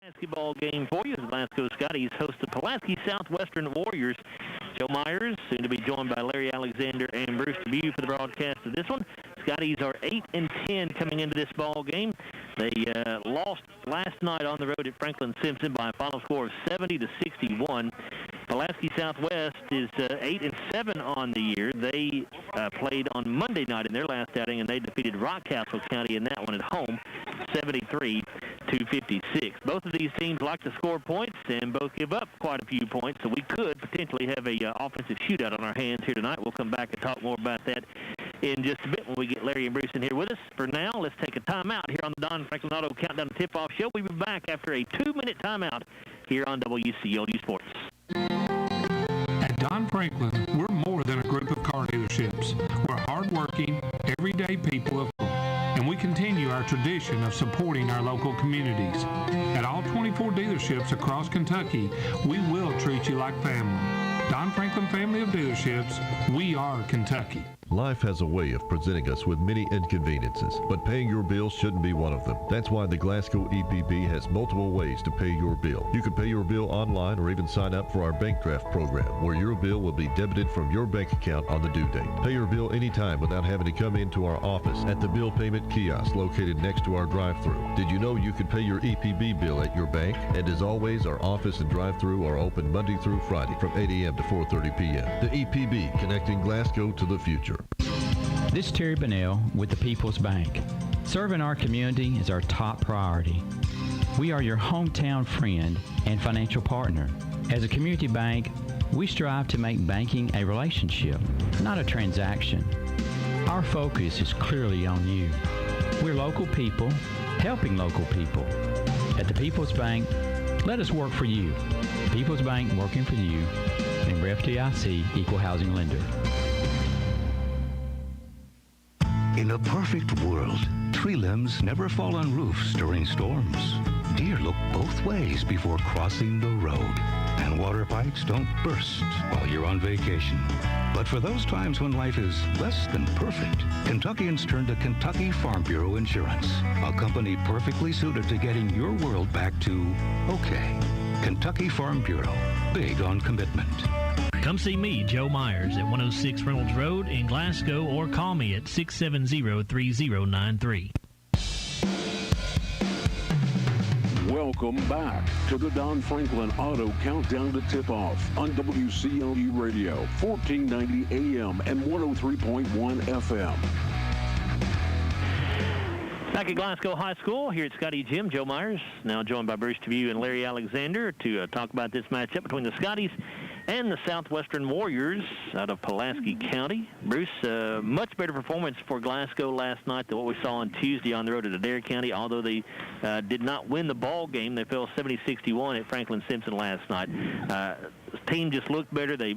Basketball game for you. Glasgow Scotties host the Pulaski Southwestern Warriors. Joe Myers, soon to be joined by Larry Alexander and Bruce Dubuque for the broadcast of this one. Scotties are 8-10 coming into this ball game. They lost last night on the road at Franklin Simpson by a final score of 70-61. Pulaski Southwest is 8-7 on the year. They played on Monday night in their last outing, and they defeated Rockcastle County in that one at home, 73-56. Both of these teams like to score points, and both give up quite a few points, so we could potentially have a offensive shootout on our hands here tonight. We'll come back and talk more about that in just a bit when we get Larry and Bruce in here with us. For now, let's take a timeout here on the Don Franklin Auto Countdown Tip-Off Show. We'll be back after a 2-minute timeout here on WCLU Sports. At Don Franklin, we're more than a group of car dealerships. We're hardworking, everyday people of and we continue our tradition of supporting our local communities. At all 24 dealerships across Kentucky, we will treat you like family. Don Franklin Family of Dealerships, we are Kentucky. Life has a way of presenting us with many inconveniences, but paying your bills shouldn't be one of them. That's why the Glasgow EPB has multiple ways to pay your bill. You can pay your bill online or even sign up for our bank draft program, where your bill will be debited from your bank account on the due date. Pay your bill anytime without having to come into our office at the bill payment kiosk located next to our drive-thru. Did you know you could pay your EPB bill at your bank? And as always, our office and drive-thru are open Monday through Friday from 8 a.m. to 4:30 p.m. The EPB, connecting Glasgow to the future. This is Terry Bunnell with the People's Bank. Serving our community is our top priority. We are your hometown friend and financial partner. As a community bank, we strive to make banking a relationship, not a transaction. Our focus is clearly on you. We're local people, helping local people. At the People's Bank, let us work for you. People's Bank, working for you. Member FDIC, Equal Housing Lender. In a perfect world, tree limbs never fall on roofs during storms. Deer look both ways before crossing the road. And water pipes don't burst while you're on vacation. But for those times when life is less than perfect, Kentuckians turn to Kentucky Farm Bureau Insurance, a company perfectly suited to getting your world back to okay. Kentucky Farm Bureau, big on commitment. Come see me, Joe Myers, at 106 Reynolds Road in Glasgow, or call me at 670-3093. Welcome back to the Don Franklin Auto Countdown to Tip-Off on WCLU Radio, 1490 AM and 103.1 FM. Back at Glasgow High School, here at Scottie Gym, Joe Myers, now joined by Bruce Dubuque and Larry Alexander to talk about this matchup between the Scotties and the Southwestern Warriors out of Pulaski County. Bruce, much better performance for Glasgow last night than what we saw on Tuesday on the road at Adair County. Although they did not win the ball game, they fell 70-61 at Franklin Simpson last night. The team just looked better. They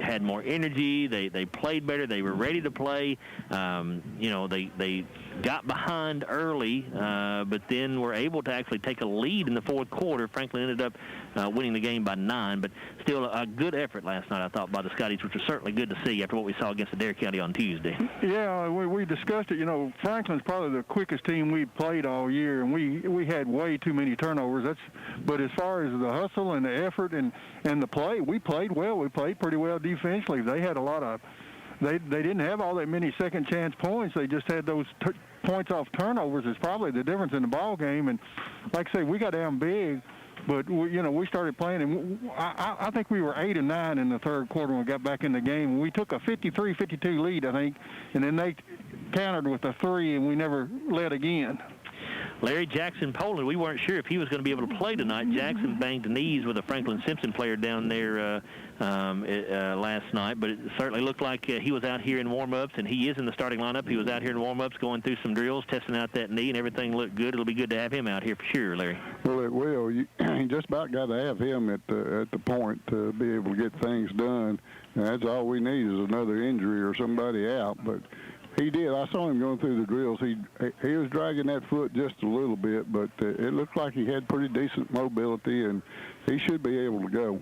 had more energy. They played better. They were ready to play. They got behind early, but then were able to actually take a lead in the fourth quarter. Franklin ended up winning the game by 9, but still a good effort last night, I thought, by the Scotties, which was certainly good to see after what we saw against Adair County on Tuesday. Yeah, we discussed it. You know, Franklin's probably the quickest team we've played all year, and we had way too many turnovers. But as far as the hustle and the effort and the play, we played well. We played pretty well defensively. They had a lot of they didn't have all that many second chance points. They just had those points off turnovers is probably the difference in the ball game. And like I say, we got down big, but we started playing, and I think we were 8-9 in the third quarter when we got back in the game. We took a 53-52 lead, I think, and then they countered with a 3, and we never led again. Larry Jackson Poland, we weren't sure if he was going to be able to play tonight. Jackson banged knees with a Franklin Simpson player down there last night, but it certainly looked like he was out here in warm-ups, and he is in the starting lineup. He was out here in warm-ups going through some drills, testing out that knee, and everything looked good. It'll be good to have him out here for sure, Larry. Well, it will. You just about got to have him at the point to be able to get things done, and that's all we need is another injury or somebody out, but he did. I saw him going through the drills. He was dragging that foot just a little bit, but it looked like he had pretty decent mobility, and he should be able to go.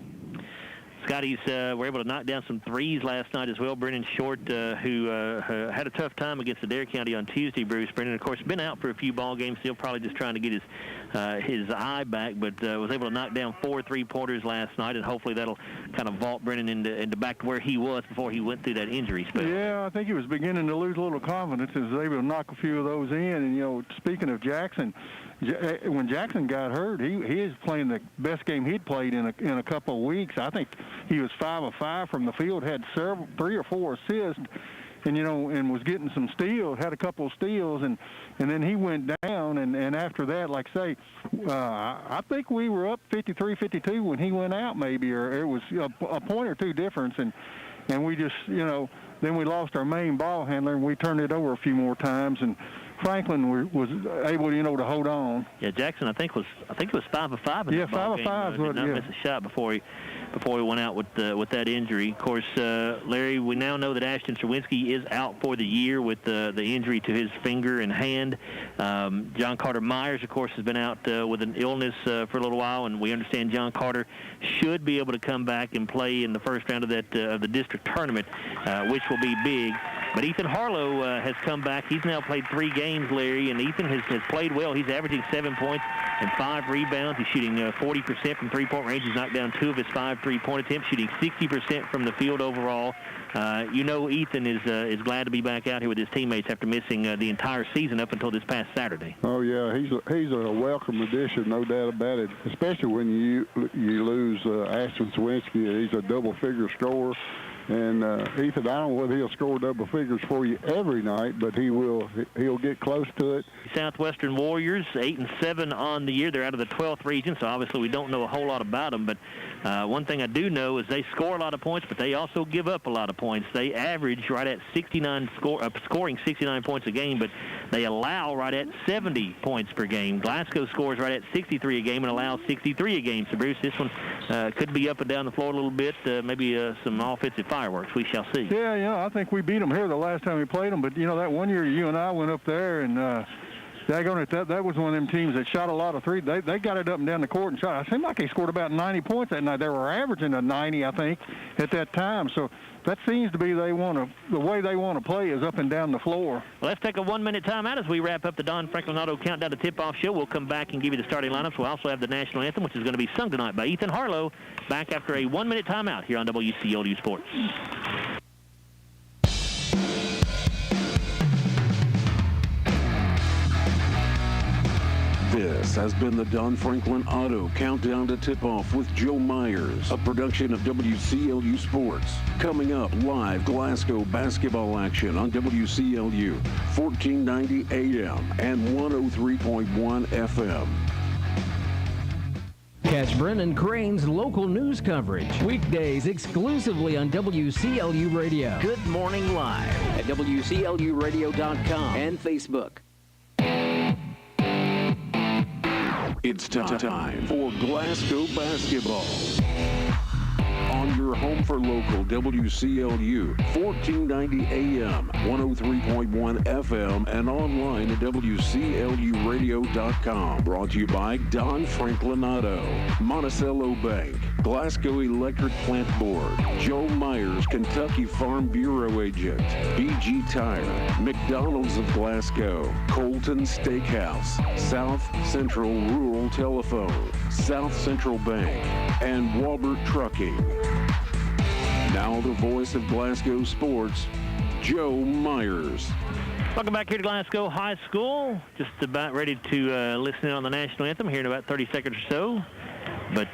Scotties were able to knock down some threes last night as well. Brennan Short, who had a tough time against Adair County on Tuesday, Bruce. Brennan, of course, been out for a few ball games, still probably just trying to get his eye back, but was able to knock down 4 3-pointers last night, and hopefully that'll kind of vault Brennan into back to where he was before he went through that injury spell. Yeah, I think he was beginning to lose a little confidence and was able to knock a few of those in. And, you know, speaking of Jackson, when Jackson got hurt, he is playing the best game he'd played in a couple of weeks. I think he was 5 of 5 from the field, had 3 or 4 assists, and and was getting some steals, had a couple of steals, and then he went down. And after that, like I say, I think we were up 53-52 when he went out, maybe, or it was a point or two difference, and we just then we lost our main ball handler, and we turned it over a few more times, and Franklin was able, to hold on. Yeah, Jackson, I think it was 5 of 5 in yeah, that ball 5 game. of 5. Did not miss a shot before he went out with that injury. Of course, Larry, we now know that Ashton Serwinski is out for the year with the injury to his finger and hand. John Carter Myers, of course, has been out with an illness for a little while, and we understand John Carter should be able to come back and play in the first round of the district tournament, which will be big. But Ethan Harlow has come back. He's now played 3 games, Larry, and Ethan has played well. He's averaging 7 points and 5 rebounds. He's shooting 40% from three-point range. He's knocked down 2 of his 5 3-point attempts, shooting 60% from the field overall. Ethan is glad to be back out here with his teammates after missing the entire season up until this past Saturday. Oh yeah, he's a welcome addition, no doubt about it. Especially when you lose Ashton Swinski. He's a double-figure scorer. And Ethan, I don't know whether he'll score double figures for you every night, but he'll get close to it. Southwestern Warriors, 8-7 on the year. They're out of the 12th region, so obviously we don't know a whole lot about them. But one thing I do know is they score a lot of points, but they also give up a lot of points. They average right at scoring 69 points a game, but they allow right at 70 points per game. Glasgow scores right at 63 a game and allows 63 a game. So, Bruce, this one could be up and down the floor a little bit, maybe some offensive fireworks. We shall see. Yeah, I think we beat them here the last time we played them. But, that one year you and I went up there, and that was one of them teams that shot a lot of threes. They got it up and down the court and shot. It seemed like they scored about 90 points that night. They were averaging a 90, I think, at that time. So that seems to be the way they want to play is up and down the floor. Well, let's take a 1-minute timeout as we wrap up the Don Franklin Auto Countdown to Tip-Off show. We'll come back and give you the starting lineups. We'll also have the national anthem, which is going to be sung tonight by Ethan Harlow, back after a 1-minute timeout here on WCLU Sports. This has been the Don Franklin Auto Countdown to Tip-Off with Joe Myers, a production of WCLU Sports. Coming up, live Glasgow basketball action on WCLU, 1490 AM and 103.1 FM. Catch Brennan Crane's local news coverage weekdays exclusively on WCLU Radio. Good Morning Live at WCLUradio.com and Facebook. It's time for Glasgow basketball. On your home for local WCLU, 1490 AM, 103.1 FM, and online at WCLUradio.com. Brought to you by Don Franklin Auto, Monticello Bank, Glasgow Electric Plant Board, Joe Myers, Kentucky Farm Bureau Agent, BG Tire, McDonald's of Glasgow, Colton Steakhouse, South Central Rural Telephone, South Central Bank, and Walbert Trucking. Now the voice of Glasgow sports, Joe Myers. Welcome back here to Glasgow High School. Just about ready to listen in on the national anthem here in about 30 seconds or so. But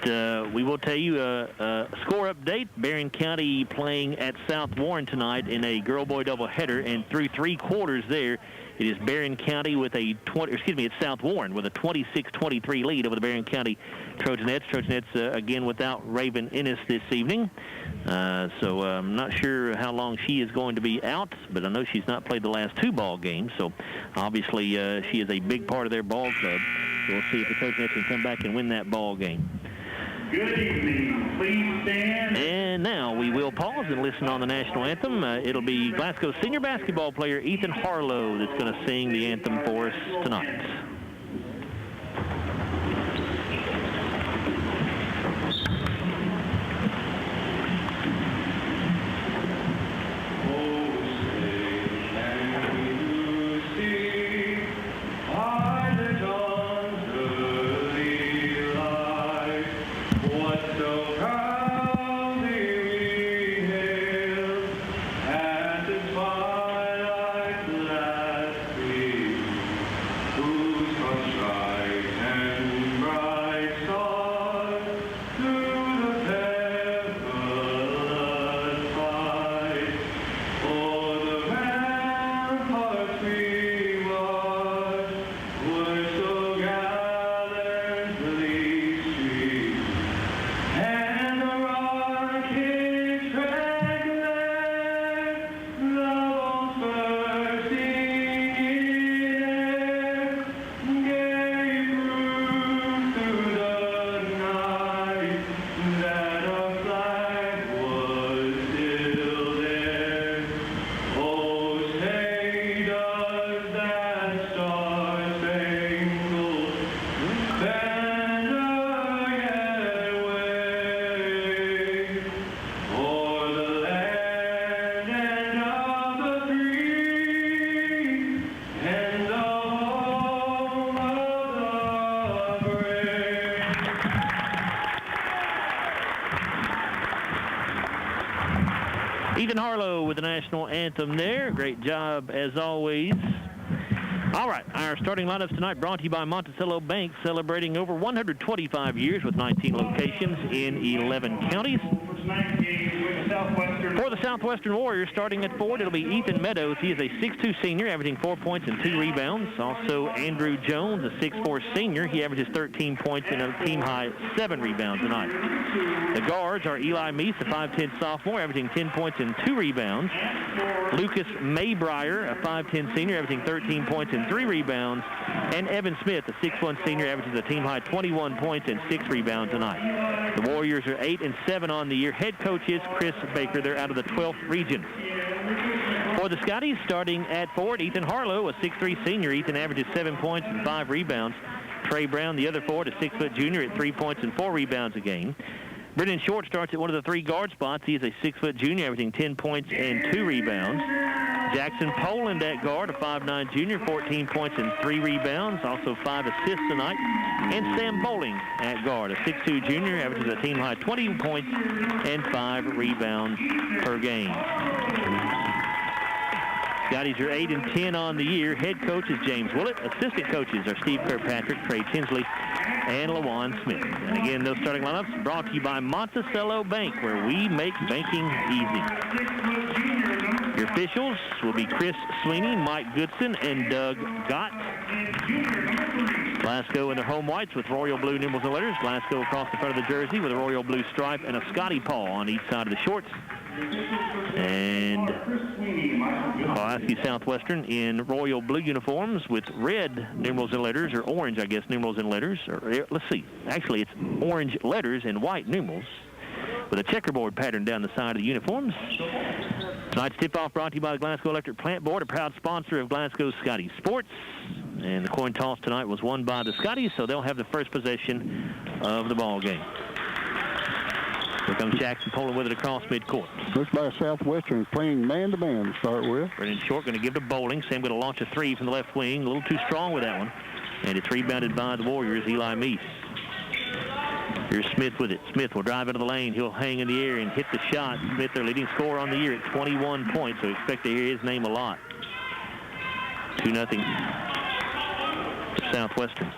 we will tell you a score update. Berrien County playing at South Warren tonight in a girl-boy doubleheader, and through 3 quarters there, it is Berrien County with it's South Warren with a 26-23 lead over the Berrien County Trojanettes. Trojanettes again without Raven Ennis this evening. So I'm not sure how long she is going to be out, but I know she's not played the last 2 ball games. So obviously she is a big part of their ball club. So we'll see if the Trojanettes can come back and win that ball game. Good evening. Please stand. And now we will pause and listen on the national anthem. It'll be Glasgow senior basketball player Ethan Harlow that's going to sing the anthem for us tonight. Ethan Harlow with the national anthem there. Great job, as always. All right, our starting lineups tonight brought to you by Monticello Bank, celebrating over 125 years with 19 locations in 11 counties. For the Southwestern Warriors, starting at forward, it'll be Ethan Meadows. He is a 6'2 senior, averaging 4 points and 2 rebounds. Also, Andrew Jones, a 6'4 senior. He averages 13 points and a team-high 7 rebounds tonight. The guards are Eli Meese, a 5'10 sophomore, averaging 10 points and 2 rebounds. Lucas Maybrier, a 5'10 senior, averaging 13 points and 3 rebounds. And Evan Smith, a 6'1 senior, averages a team-high 21 points and 6 rebounds tonight. The Warriors are 8-7 on the year. Head coach is Chris Baker. They're out of the 12th region. For the Scotties, starting at forward, Ethan Harlow, a 6'3 senior. Ethan averages 7 points and 5 rebounds. Trey Brown, the other forward, a 6' junior at 3 points and 4 rebounds a game. Brennan Short starts at one of the 3 guard spots. He is a 6' junior, averaging 10 points and 2 rebounds. Jackson Poland at guard, a 5'9 junior, 14 points and 3 rebounds, also 5 assists tonight. And Sam Bowling at guard, a 6'2 junior, averages a team-high 20 points and 5 rebounds per game. Scotties are 8-10 on the year. Head coach is James Willett. Assistant coaches are Steve Kirkpatrick, Trey Tinsley, and LaJuan Smith. And again, those starting lineups brought to you by Monticello Bank, where we make banking easy. Your officials will be Chris Sweeney, Mike Goodson, and Doug Gott. Glasgow in their home whites with royal blue numerals and letters. Glasgow across the front of the jersey with a royal blue stripe and a Scottie paw on each side of the shorts. And Pulaski Southwestern in royal blue uniforms with red numerals and letters, or orange, I guess, numerals and letters. Or, let's see. Actually, it's orange letters and white numerals with a checkerboard pattern down the side of the uniforms. Tonight's tip-off brought to you by the Glasgow Electric Plant Board, a proud sponsor of Glasgow Scottie Sports. And the coin toss tonight was won by the Scotties, so they'll have the first possession of the ball game. Here comes Jackson Poland with it across midcourt. Looks like Southwestern playing man-to-man to start with. Brennan Short going to give to Bowling. Sam going to launch a 3 from the left wing. A little too strong with that one. And it's rebounded by the Warriors, Eli Meese. Here's Smith with it. Smith will drive into the lane. He'll hang in the air and hit the shot. Smith, their leading scorer on the year at 21 points, so expect to hear his name a lot. 2-0 for Southwestern.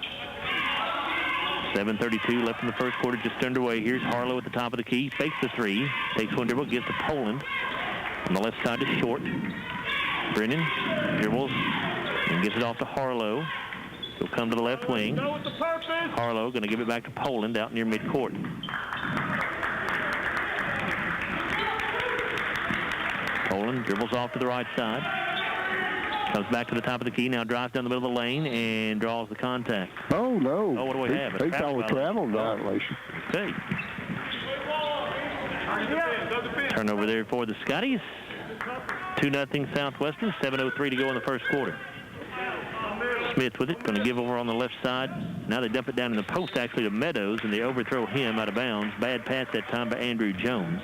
7:32 left in the first quarter, just underway. Here's Harlow at the top of the key. Fakes the 3. Takes one dribble, gives to Poland. On the left side to Short. Brennan dribbles and gives it off to Harlow. He'll come to the left wing. Harlow going to give it back to Poland out near midcourt. Poland dribbles off to the right side. Comes back to the top of the key, now drives down the middle of the lane and draws the contact. Oh, no. Oh, what do we have? They call a travel violation. Okay. Turnover there for the Scotties. 2-0 Southwestern. 7:03 to go in the first quarter. Smith with it, going to give over on the left side. Now they dump it down in the post, actually, to Meadows, and they overthrow him out of bounds. Bad pass that time by Andrew Jones.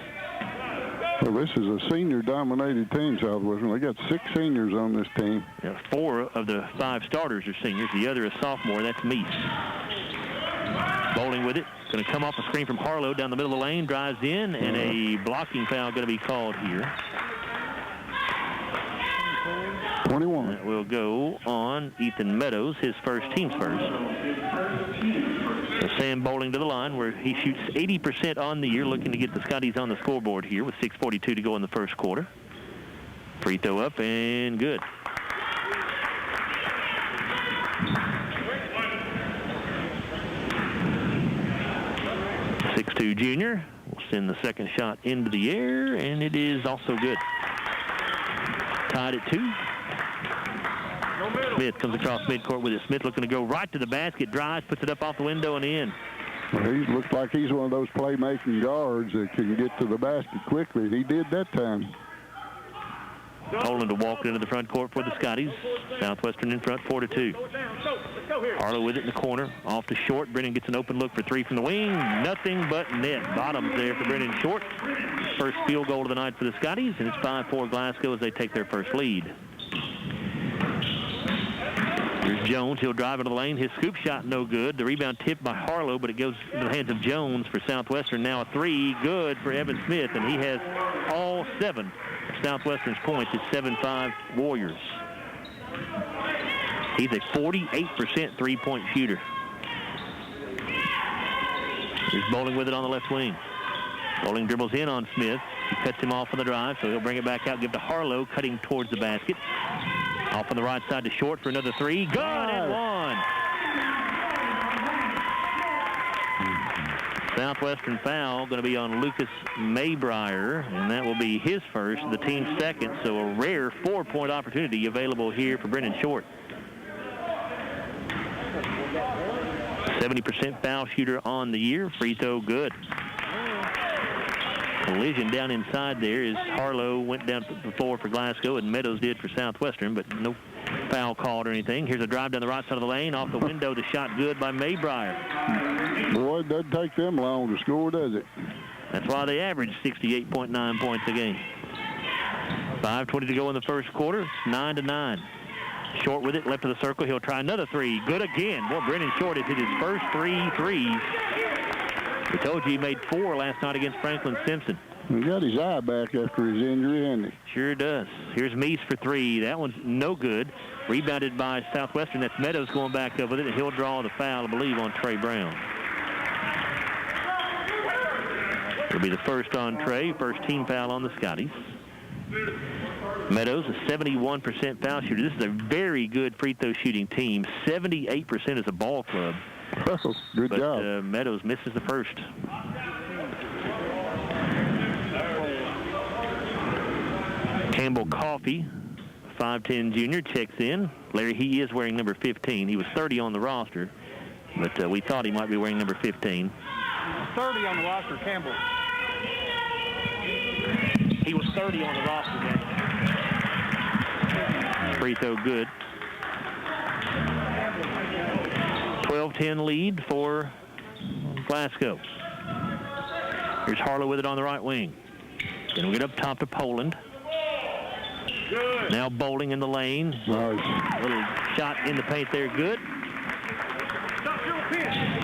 Well, this is a senior-dominated team, Southwestern. They got 6 seniors on this team. Yeah, 4 of the 5 starters are seniors. The other is sophomore. That's Meese. Bowling with it. Going to come off a screen from Harlow down the middle of the lane. Drives in, and a blocking foul going to be called here. 21. That will go on Ethan Meadows, his team's first. So Sam Bowling to the line, where he shoots 80% on the year, looking to get the Scotties on the scoreboard here with 6:42 to go in the first quarter. Free throw up and good. .62 junior will send the second shot into the air, and it is also good. Tied at 2. Smith comes across midcourt with it. Smith looking to go right to the basket, drives, puts it up off the window and in. Well, he looks like he's one of those playmaking guards that can get to the basket quickly. He did that time. Poland to walk into the front court for the Scotties. Southwestern in front, 4-2. Harlow with it in the corner, off to Short. Brennan gets an open look for 3 from the wing. Nothing but net. Bottoms there for Brennan Short. First field goal of the night for the Scotties, and it's 5-4 Glasgow as they take their first lead. Here's Jones, he'll drive into the lane. His scoop shot no good. The rebound tipped by Harlow, but it goes into the hands of Jones for Southwestern. Now a three, good for Evan Smith, and he has all 7 of Southwestern's points. It's 7-5 Warriors. He's a 48% three-point shooter. Here's Bowling with it on the left wing. Bowling dribbles in on Smith. He cuts him off on the drive, so he'll bring it back out, give to Harlow, cutting towards the basket. Off on the right side to Short for another three. Good and one. Southwestern foul going to be on Lucas Maybrier, and that will be his first, the team's second, so a rare 4-point opportunity available here for Brendan Short. 70% foul shooter on the year. Free throw good. Collision down inside there as Harlow went down the floor for Glasgow and Meadows did for Southwestern, but no foul called or anything. Here's a drive down the right side of the lane. Off the window, the shot good by Maybrier. Boy, it doesn't take them long to score, does it? That's why they average 68.9 points a game. 5:20 to go in the first quarter. 9-9. Short with it, left of the circle. He'll try another three. Good again. Boy, Brendan Short has hit his first 3 threes. We told you he made 4 last night against Franklin Simpson. He got his eye back after his injury, hasn't he? Sure does. Here's Meese for 3. That one's no good. Rebounded by Southwestern. That's Meadows going back up with it, and he'll draw the foul, I believe, on Trey Brown. It'll be the first on Trey, first team foul on the Scotties. Meadows, a 71% foul shooter. This is a very good free throw shooting team. 78% as a ball club. Oh, good job. Meadows misses the first. Campbell Coffey, 5'10 junior, checks in. Larry, he is wearing number 15. He was 30 on the roster, but we thought he might be wearing number 15. 30 on the roster, Campbell. He was 30 on the roster, man. Free throw good. 12-10 lead for Glasgow. Here's Harlow with it on the right wing. Then we get up top to Poland. Now Bowling in the lane. Nice. Little shot in the paint there, good.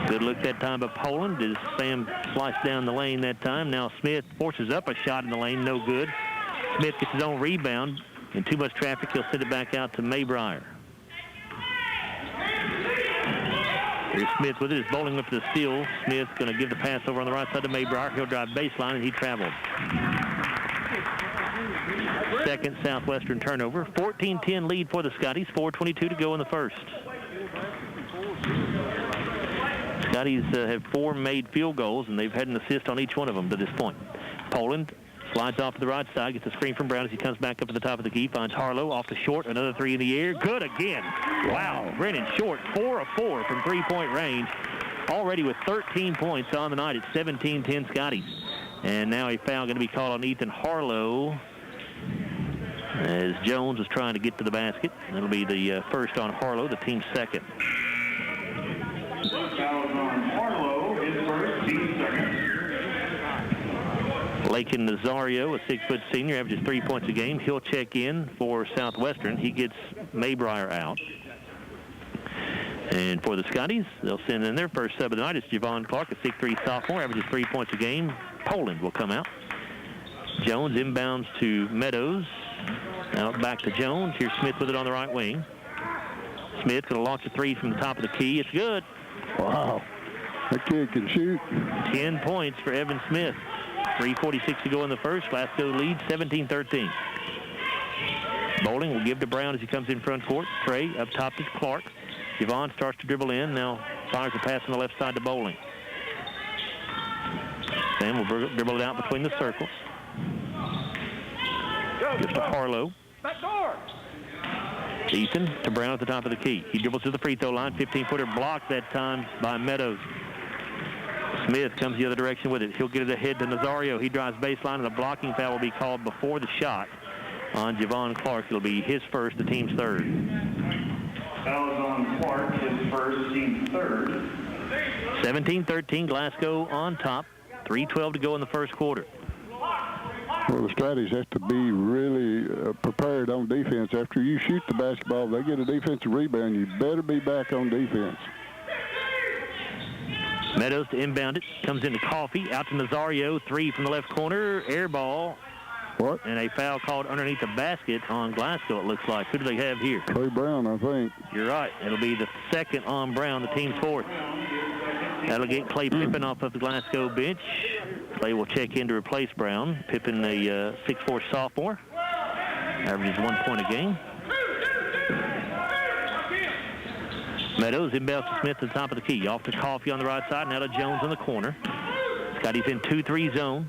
Good look that time by Poland as Sam sliced down the lane that time. Now Smith forces up a shot in the lane, no good. Smith gets his own rebound. In too much traffic, he'll send it back out to Maybrier. Here's Smith with it. It's Bowling up to the steal. Smith going to give the pass over on the right side to Maybrier. He'll drive baseline, and he traveled. Second Southwestern turnover. 14-10 lead for the Scotties. 4:22 to go in the first. Scotties have 4 made field goals, and they've had an assist on each one of them to this point. Poland slides off to the right side, gets a screen from Brown as he comes back up to the top of the key, finds Harlow off to Short, another 3 in the air. Good again. Wow. Brennan Short, 4 of 4 from three-point range, already with 13 points on the night at 17-10 Scotties. And now a foul going to be called on Ethan Harlow as Jones is trying to get to the basket. That'll be the first on Harlow, the team's second. Foul on Harlow, his first, team second. Lakin Nazario, a 6-foot senior, averages 3 points a game. He'll check in for Southwestern. He gets Maybrier out. And for the Scotties, they'll send in their first sub of the night. It's Javon Clark, a 6'3 sophomore, averages 3 points a game. Poland will come out. Jones inbounds to Meadows. Out back to Jones. Here's Smith with it on the right wing. Smith going to launch a 3 from the top of the key. It's good. Wow. That kid can shoot. 10 points for Evan Smith. 3:46 to go in the first. Glasgow leads 17-13. Bowling will give to Brown as he comes in front court. Trey up top to Clark. Javon starts to dribble in. Now fires a pass on the left side to Bowling. Sam will dribble it out between the circles. Gives to Harlow. Back door. Ethan to Brown at the top of the key. He dribbles to the free throw line. 15-footer blocked that time by Meadows. Smith comes the other direction with it. He'll get it ahead to Nazario. He drives baseline, and a blocking foul will be called before the shot on Javon Clark. It'll be his first, the team's third. Foul is on Clark, his first, team's third. 17-13, Glasgow on top. 3:12 to go in the first quarter. Well, the Scotties have to be really prepared on defense. After you shoot the basketball, they get a defensive rebound. You better be back on defense. Meadows to inbound it. Comes into Coffee. Out to Nazario. 3 from the left corner. Air ball. What? And a foul called underneath the basket on Glasgow, it looks like. Who do they have here? Clay Brown, I think. You're right. It'll be the second on Brown, the team's fourth. That'll get Clay Pippen off of the Glasgow bench. Clay will check in to replace Brown. Pippen, a 6'4" sophomore. Averages 1 point a game. Meadows inbounds to Smith at the top of the key. Off to Coffee on the right side. Now to Jones in the corner. Scotty's in 2-3 zone.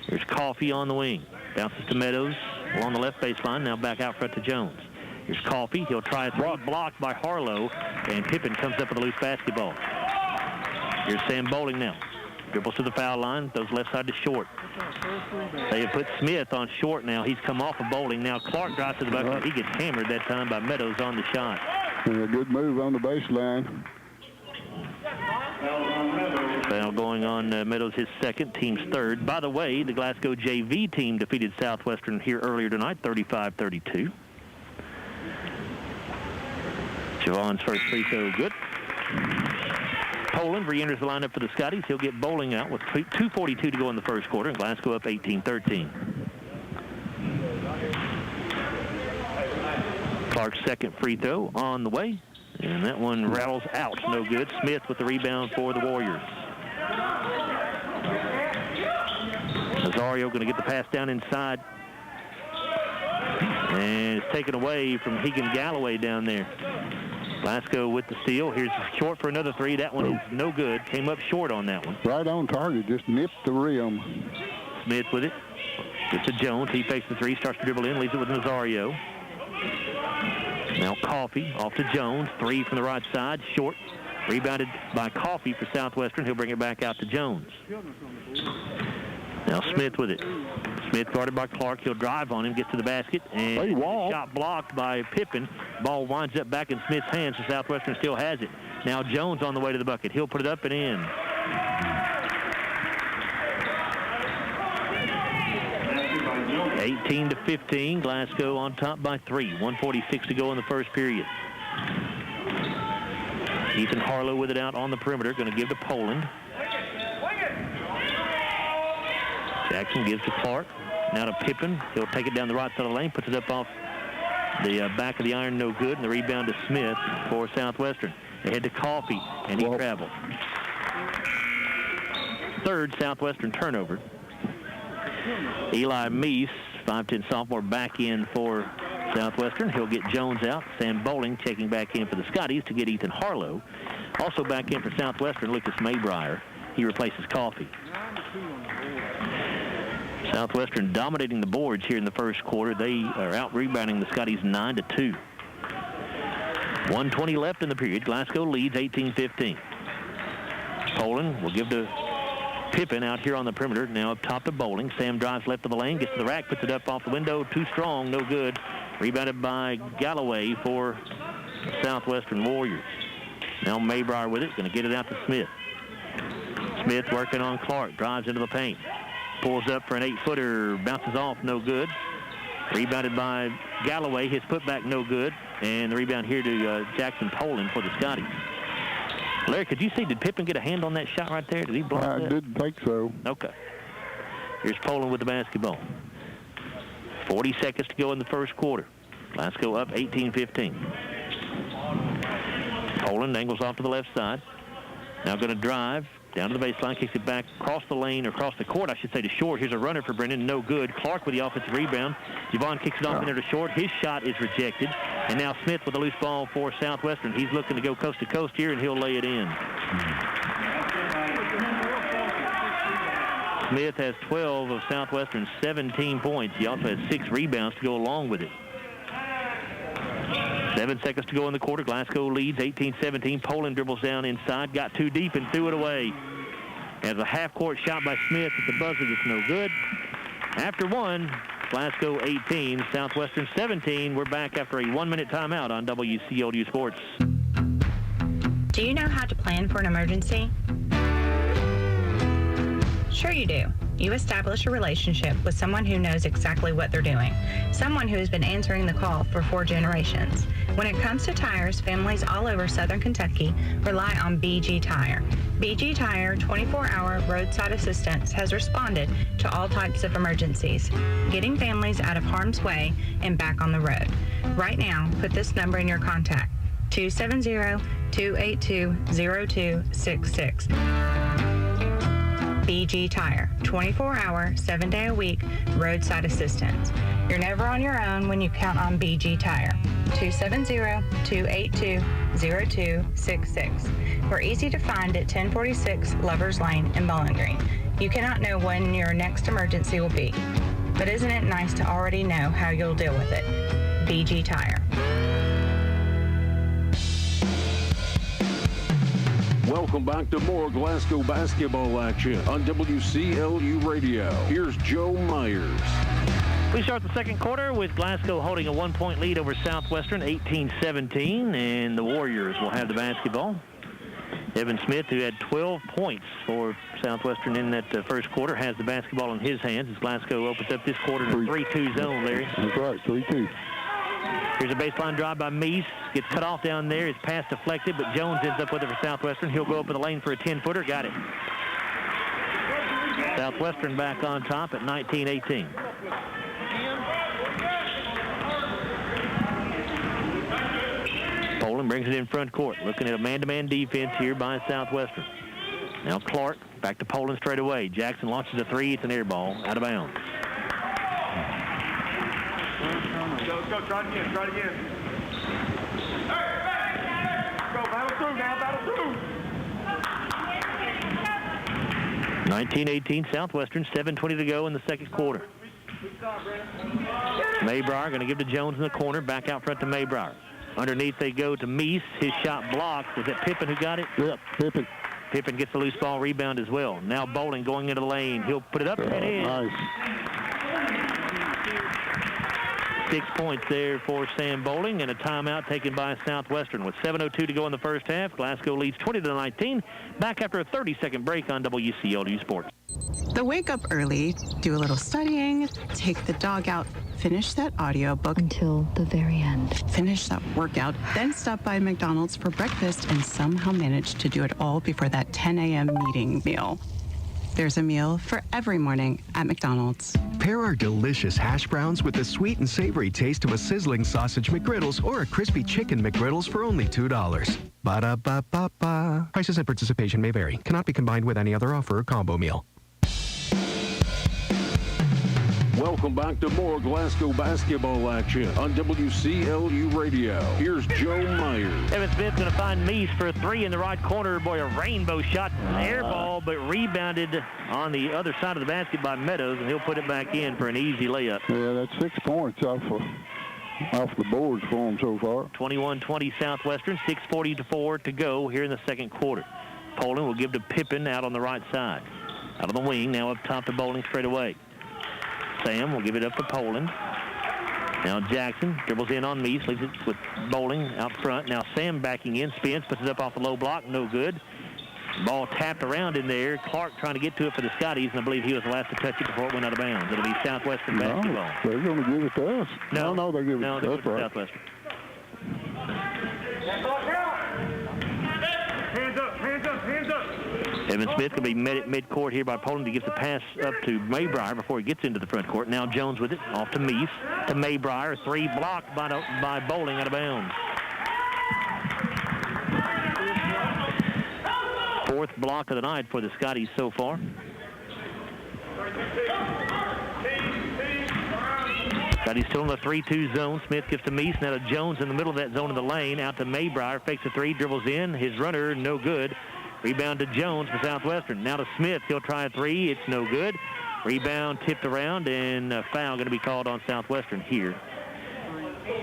Here's Coffee on the wing. Bounces to Meadows along the left baseline. Now back out front to Jones. Here's Coffee. He'll try a three, blocked by Harlow. And Pippen comes up with a loose basketball. Here's Sam Bowling now. Dribbles to the foul line. Goes left side to Short. They have put Smith on Short now. He's come off of Bowling. Now Clark drives to the bucket. He gets hammered that time by Meadows on the shot. A good move on the baseline. Foul going on Meadows, his second, team's third. By the way, the Glasgow JV team defeated Southwestern here earlier tonight, 35-32. Javon's first free throw, good. Poland re-enters the lineup for the Scotties. He'll get Bowling out with 2:42 to go in the first quarter, and Glasgow up 18-13. Clark's second free throw on the way, and that one rattles out, no good. Smith with the rebound for the Warriors. Nazario going to get the pass down inside, and it's taken away from Hegan Galloway down there. Glasgow with the steal. Here's Short for another three. That one is no good. Came up short on that one. Right on target. Just nipped the rim. Smith with it. Gets to Jones. He fakes the three. Starts to dribble in. Leaves it with Nazario. Now Coffee off to Jones. 3 from the right side. Short. Rebounded by Coffee for Southwestern. He'll bring it back out to Jones. Now Smith with it. Smith guarded by Clark. He'll drive on him, gets to the basket, and shot blocked by Pippen. Ball winds up back in Smith's hands, so Southwestern still has it. Now Jones on the way to the bucket. He'll put it up and in. (18 to 15). Glasgow on top by 3. 1:46 to go in the first period. Ethan Harlow with it out on the perimeter. Going to give to Poland. Jackson gives to Clark. Now to Pippen. He'll take it down the right side of the lane. Puts it up off the back of the iron. No good. And the rebound to Smith for Southwestern. They head to Coffee, and he traveled. Third Southwestern turnover. Eli Meese, 5'10" sophomore, back in for Southwestern. He'll get Jones out. Sam Bowling checking back in for the Scotties to get Ethan Harlow. Also back in for Southwestern, Lucas Maybrier. He replaces Coffee. Southwestern dominating the boards here in the first quarter. They are out-rebounding the Scotties 9-2. 1:20 left in the period. Glasgow leads 18-15. Poland will give to Pippen out here on the perimeter. Now up top to Bowling. Sam drives left of the lane, gets to the rack, puts it up off the window. Too strong, no good. Rebounded by Galloway for Southwestern Warriors. Now Maybrier with it, going to get it out to Smith. Smith working on Clark, drives into the paint. Pulls up for an 8-footer, bounces off, no good. Rebounded by Galloway, his putback no good. And the rebound here to Jackson Poland for the Scotties. Larry, could you see, did Pippen get a hand on that shot right there? Did he block that? I didn't think so. Okay. Here's Poland with the basketball. 40 seconds to go in the first quarter. Glasgow up 18-15. Poland angles off to the left side. Now going to drive down to the baseline, kicks it back across the lane, or across the court, I should say, to Short. Here's a runner for Brennan, no good. Clark with the offensive rebound. Javon kicks it off in there to Short. His shot is rejected. And now Smith with a loose ball for Southwestern. He's looking to go coast to coast here, and he'll lay it in. Smith has 12 of Southwestern's 17 points. He also has 6 rebounds to go along with it. 7 seconds to go in the quarter. Glasgow leads 18-17. Poland dribbles down inside, got too deep and threw it away. As a half-court shot by Smith at the buzzer that's no good. After one, Glasgow 18, Southwestern 17. We're back after a 1-minute timeout on WCLU Sports. Do you know how to plan for an emergency? Sure you do. you establish a relationship with someone who knows exactly what they're doing, someone who has been answering the call for 4 generations. When it comes to tires, families all over Southern Kentucky rely on BG Tire. BG Tire 24-hour roadside assistance has responded to all types of emergencies, getting families out of harm's way and back on the road. Right now, put this number in your contact, 270-282-0266. BG Tire, 24-hour, 7-day-a-week roadside assistance. You're never on your own when you count on BG Tire. 270-282-0266. We're easy to find at 1046 Lovers Lane in Bowling Green. You cannot know when your next emergency will be, but isn't it nice to already know how you'll deal with it? BG Tire. Welcome back to more Glasgow basketball action on WCLU Radio. Here's Joe Myers. We start the second quarter with Glasgow holding a 1-point lead over Southwestern, 18-17, and the Warriors will have the basketball. Evan Smith, who had 12 points for Southwestern in that first quarter, has the basketball in his hands as Glasgow opens up this quarter in a 3-2 zone, Larry. That's right, 3-2. Here's a baseline drive by Meese. Gets cut off down there. His pass deflected, but Jones ends up with it for Southwestern. He'll go up in the lane for a 10-footer. Got it. Southwestern back on top at 19-18. Poland brings it in front court. Looking at a man-to-man defense here by Southwestern. Now Clark back to Poland straight away. Jackson launches a 3. It's an air ball out of bounds. Let's go. Try it again. Go, battle through now, battle through. 19-18 Southwestern, 7:20 to go in the second quarter. Maybrier going to give to Jones in the corner, back out front to Maybrier. Underneath they go to Meese. His shot blocked. Was it Pippen who got it? Yep, Pippen. Pippen gets the loose ball rebound as well. Now Bowling going into the lane. He'll put it up and in. Nice. 6 points there for Sam Bowling, and a timeout taken by Southwestern. With 7:02 to go in the first half, Glasgow leads 20-19. Back after a 30-second break on WCLU Sports. So wake up early, do a little studying, take the dog out, finish that audiobook until the very end. Finish that workout, then stop by McDonald's for breakfast and somehow manage to do it all before that 10 a.m. meeting meal. There's a meal for every morning at McDonald's. Pair our delicious hash browns with the sweet and savory taste of a sizzling sausage McGriddles or a crispy chicken McGriddles for only $2. Ba-da-ba-ba-ba. Prices and participation may vary. Cannot be combined with any other offer or combo meal. Welcome back to more Glasgow basketball action on WCLU Radio. Here's Joe Myers. Evan Smith going to find Meese for a 3 in the right corner. Boy, a rainbow shot, air ball, but rebounded on the other side of the basket by Meadows, and he'll put it back in for an easy layup. Yeah, that's 6 points off the boards for him so far. 21-20 Southwestern, 6:44 to go here in the second quarter. Poland will give to Pippen out on the right side. Out of the wing, now up top to Bowling straight away. Sam will give it up to Poland. Now Jackson dribbles in on Meese, leaves it with Bowling out front. Now Sam backing in, spins, puts it up off the low block, no good. Ball tapped around in there. Clark trying to get to it for the Scotties, and I believe he was the last to touch it before it went out of bounds. It'll be Southwestern basketball. They're going to give it to us. No, they give it to us. To Southwestern. Hands up. Evan Smith can be met at midcourt here by Poland. He gives the pass up to Maybrier before he gets into the front court. Now Jones with it, off to Meese, to Maybrier. 3 blocked by Bowling out of bounds. 4th block of the night for the Scotties so far. Scotties still in the 3-2 zone. Smith gives to Meese. Now to Jones in the middle of that zone in the lane. Out to Maybrier. Fakes a 3, dribbles in. His runner, no good. Rebound to Jones for Southwestern. Now to Smith. He'll try a 3. It's no good. Rebound tipped around, and a foul going to be called on Southwestern here.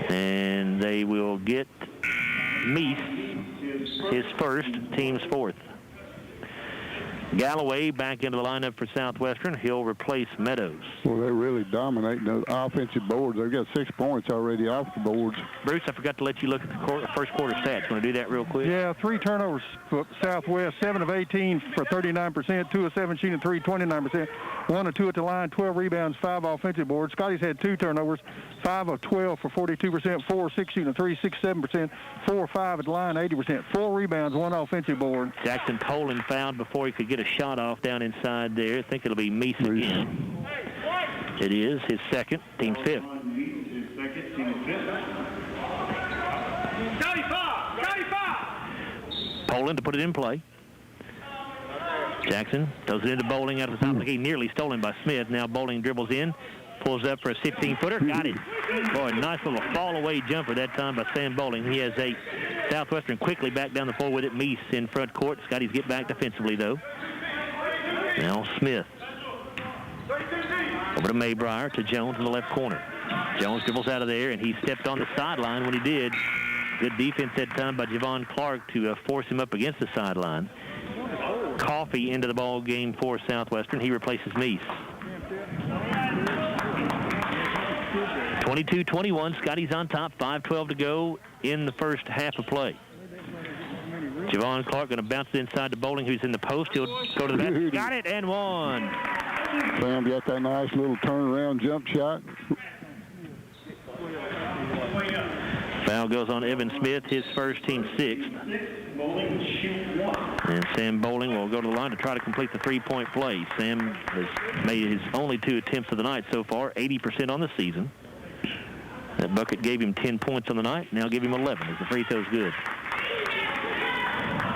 And they will get Meese his first, team's 4th. Galloway back into the lineup for Southwestern. He'll replace Meadows. Well, they're really dominating the offensive boards. They've got 6 points already off the boards. Bruce, I forgot to let you look at the first quarter stats. Want to do that real quick? Yeah, 3 turnovers for Southwest, 7 of 18 for 39%, 2 of 7 shooting, 3, 29%, 1 of 2 at the line, 12 rebounds, 5 offensive boards. Scottie's had 2 turnovers, 5 of 12 for 42%, 4 of 6 shooting, 3, 67%, 4 of 5 at the line, 80%, 4 rebounds, 1 offensive board. Jackson Poland fouled before he could get a shot off down inside there. I think it'll be Meese again. It is his second, team 5th. Poland to put it in play. Jackson throws it into Bowling out of the top of the key, nearly stolen by Smith. Now Bowling dribbles in, pulls up for a 16-footer, got it. Boy, nice little fall-away jumper that time by Sam Bowling. He has 8. Southwestern quickly back down the floor with it. Meese in front court. Scotty's get back defensively, though. Now Smith. Over to Maybrier, to Jones in the left corner. Jones dribbles out of there, and he stepped on the sideline when he did. Good defense that time by Javon Clark to force him up against the sideline. Coffey into the ball game for Southwestern. He replaces Meese. 22-21. Scotty's on top. 5:12 to go in the first half of play. Javon Clark going to bounce it inside to Bowling, who's in the post. He'll go to the basket. Got it and one. Sam got that nice little turnaround jump shot. Foul goes on Evan Smith, his first, team 6th. And Sam Bowling will go to the line to try to complete the 3-point play. Sam has made his only 2 attempts of the night so far, 80% on the season. That bucket gave him 10 points on the night. Now give him 11 as the free throw's good.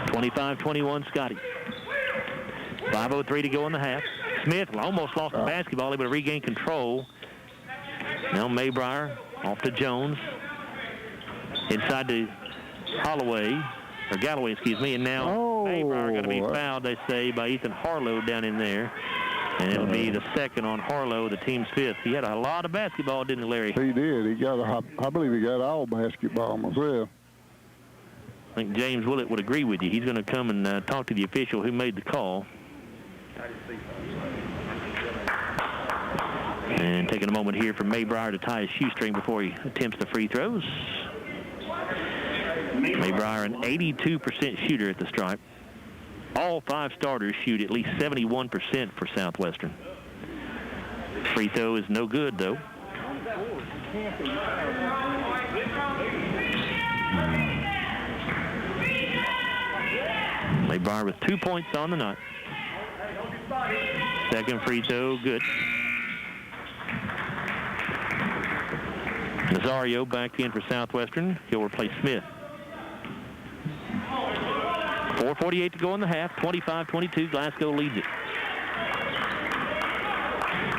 25-21 Scotty. 5:03 to go in the half. Smith almost lost the basketball, able to regain control. Now Maybrier off to Jones. Inside to Galloway, excuse me, and now Maybrier going to be fouled, they say, by Ethan Harlow down in there. And it'll be the second on Harlow, the team's 5th. He had a lot of basketball, didn't he, Larry? He did. I believe he got all basketball myself. I think James Willett would agree with you. He's going to come and talk to the official who made the call. And taking a moment here for Maybrier to tie his shoestring before he attempts the free throws. Maybrier, an 82% shooter at the stripe. All 5 starters shoot at least 71% for Southwestern. Free throw is no good, though. Maybrier with 2 points on the night. Second free throw, good. Nazario back in for Southwestern. He'll replace Smith. 4:48 to go in the half. 25-22. Glasgow leads it.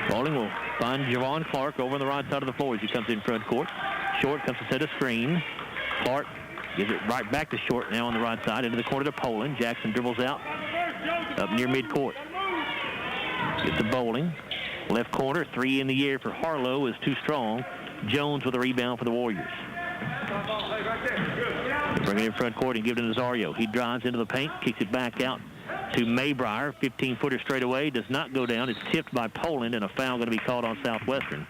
Bowling will find Javon Clark over on the right side of the floor as he comes in front court. Short comes to set a screen. Clark gives it right back to Short now on the right side into the corner to Poland. Jackson dribbles out up near midcourt. Gets to Bowling. Left corner, 3 in the air for Harlow is too strong. Jones with a rebound for the Warriors. Bring it in front court and give it to Nazario. He drives into the paint, kicks it back out to Maybrier. 15-footer straight away, does not go down. It's tipped by Poland, and a foul going to be called on Southwestern.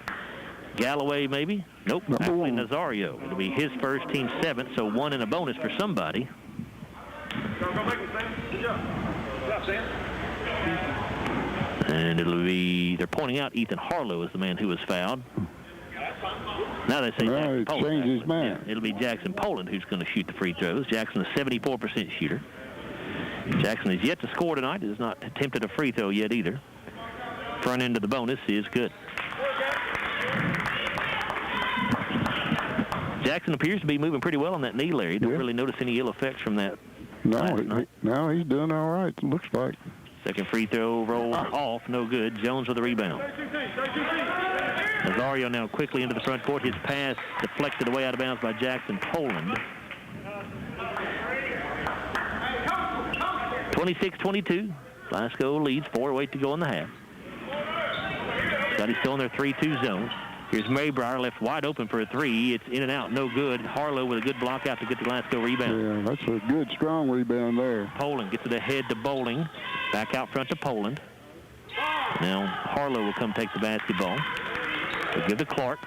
Galloway, maybe? Nope, actually Nazario. It'll be his first, team 7th, so 1 and a bonus for somebody. And it'll be, they're pointing out Ethan Harlow as the man who was fouled. Now they say Jackson Poland. Changed his mind. Yeah, it'll be Jackson Poland who's going to shoot the free throws. Jackson is a 74% shooter. Jackson is yet to score tonight. Has not attempted a free throw yet either. Front end of the bonus is good. Jackson appears to be moving pretty well on that knee, Larry. Don't really notice any ill effects from that. No, he's doing all right, it looks like. Second free throw rolls off, no good. Jones with the rebound. Nazario now quickly into the front court. His pass deflected away out of bounds by Jackson Poland. 26-22. Glasgow leads. 4:08 to go in the half. Scotty's still in their 3-2 zone. Here's Maybrier left wide open for a 3. It's in and out, no good. Harlow with a good block out to get the Glasgow rebound. Yeah, that's a good, strong rebound there. Poland gets it ahead to Bowling. Back out front to Poland. Now Harlow will come take the basketball. They'll give to Clark.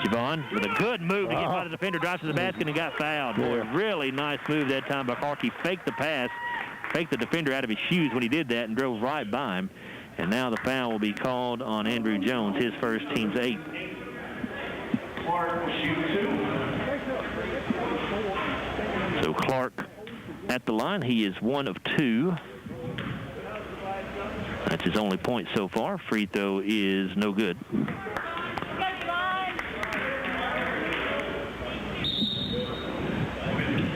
Javon with a good move to get by the defender, drives to the basket and got fouled. Boy, really nice move that time by Clark. He faked the pass, faked the defender out of his shoes when he did that and drove right by him. And now the foul will be called on Andrew Jones, his first, team's 8th. So Clark at the line, he is 1 of 2. That's his only point so far. Free throw is no good.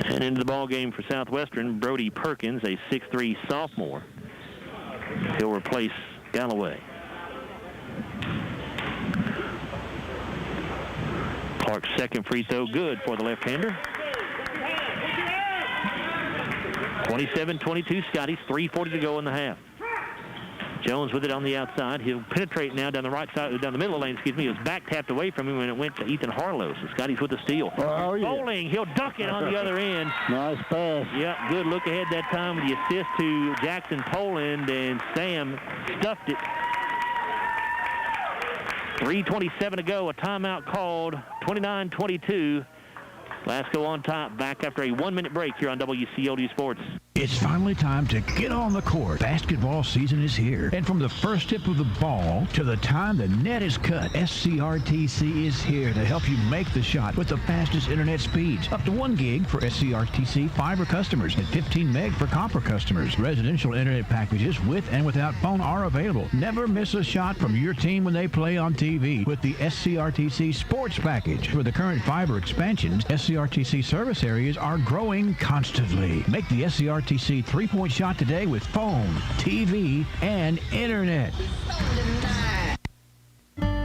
And into the ball game for Southwestern, Brody Perkins, a 6'3" sophomore. He'll replace Galloway. Clark's second free throw good for the left-hander. 27-22 Scotties, 3:40 to go in the half. Jones with it on the outside. He'll penetrate now down the right side, down the middle of the lane, excuse me. It was back tapped away from him when it went to Ethan Harlow. So Scotty's with the steal. Oh, yeah. Bowling, he'll dunk it on the other end. Nice pass. Yeah, good look ahead that time with the assist to Jackson Poland, and Sam stuffed it. 3:27 to go, a timeout called, 29-22. Glasgow on top, back after a 1-minute break here on WCLU Sports. It's finally time to get on the court. Basketball season is here. And from the first tip of the ball to the time the net is cut, SCRTC is here to help you make the shot with the fastest internet speeds. Up to 1 gig for SCRTC fiber customers and 15 meg for copper customers. Residential internet packages with and without phone are available. Never miss a shot from your team when they play on TV with the SCRTC Sports Package. For the current fiber expansions, SCRTC service areas are growing constantly. Make the SCRTC 3-point shot today with phone, TV, and internet.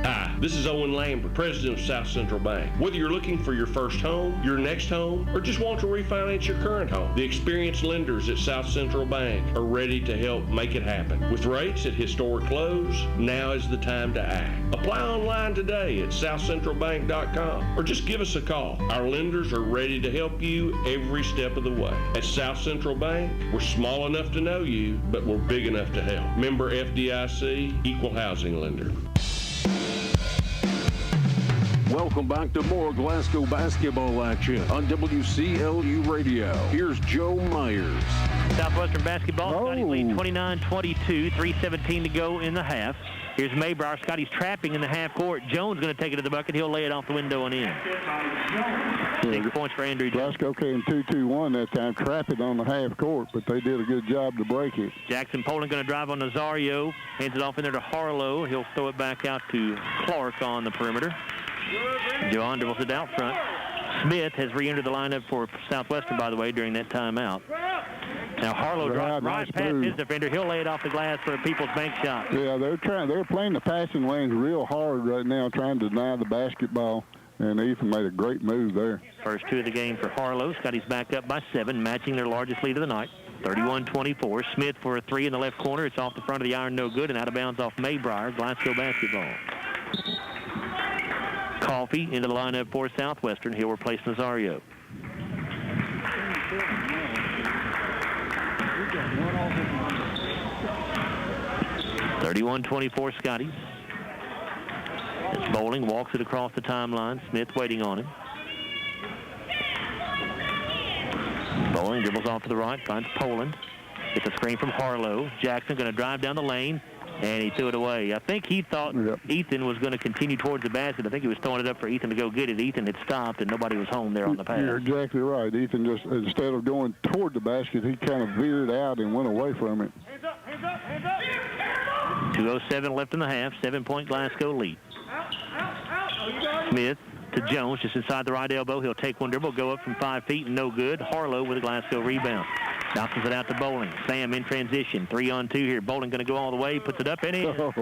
Hi, this is Owen Lambert, president of South Central Bank. Whether you're looking for your first home, your next home, or just want to refinance your current home, the experienced lenders at South Central Bank are ready to help make it happen. With rates at historic lows, now is the time to act. Apply online today at southcentralbank.com or just give us a call. Our lenders are ready to help you every step of the way. At South Central Bank, we're small enough to know you, but we're big enough to help. Member FDIC, Equal Housing Lender. Welcome back to more Glasgow basketball action on WCLU Radio. Here's Joe Myers. Southwestern basketball, Scotty lead 29-22, 3:17 to go in the half. Here's Maybrier. Scotty's trapping in the half court. Jones going to take it to the bucket. He'll lay it off the window and in. 6 points for Andrew Jones. Glasgow came 2-2-1 that time, trapping on the half court, but they did a good job to break it. Jackson Poland going to drive on Nazario. Hands it off in there to Harlow. He'll throw it back out to Clark on the perimeter. John dribbles it out front. Smith has re-entered the lineup for Southwestern, by the way, during that timeout. Now Harlow drops right past his defender. He'll lay it off the glass for a People's Bank shot. Yeah, they're playing the passing lanes real hard right now, trying to deny the basketball. And Ethan made a great move there. First 2 of the game for Harlow. Scotty's back up by 7, matching their largest lead of the night. 31-24. Smith for a 3 in the left corner. It's off the front of the iron, no good, and out of bounds off Maybrier. Glasgow basketball. Coffee into the lineup for Southwestern. He'll replace Nazario. (31-24) Scotties. It's Bowling, walks it across the timeline. Smith waiting on him. Bowling dribbles off to the right, finds Poland. Gets a screen from Harlow. Jackson going to drive down the lane, and he threw it away. I think he thought Ethan was going to continue towards the basket. I think he was throwing it up for Ethan to go get it. Ethan had stopped, and nobody was home there on the pass. You're exactly right. Ethan just, instead of going toward the basket, he kind of veered out and went away from it. 2:07 left in the half. 7-point Glasgow lead. Smith to Jones, just inside the right elbow. He'll take one dribble, go up from 5 feet, and no good. Harlow with a Glasgow rebound. Bounces it out to Bowling. Sam in transition. 3-on-2 here. Bowling going to go all the way. Puts it up and in. Oh.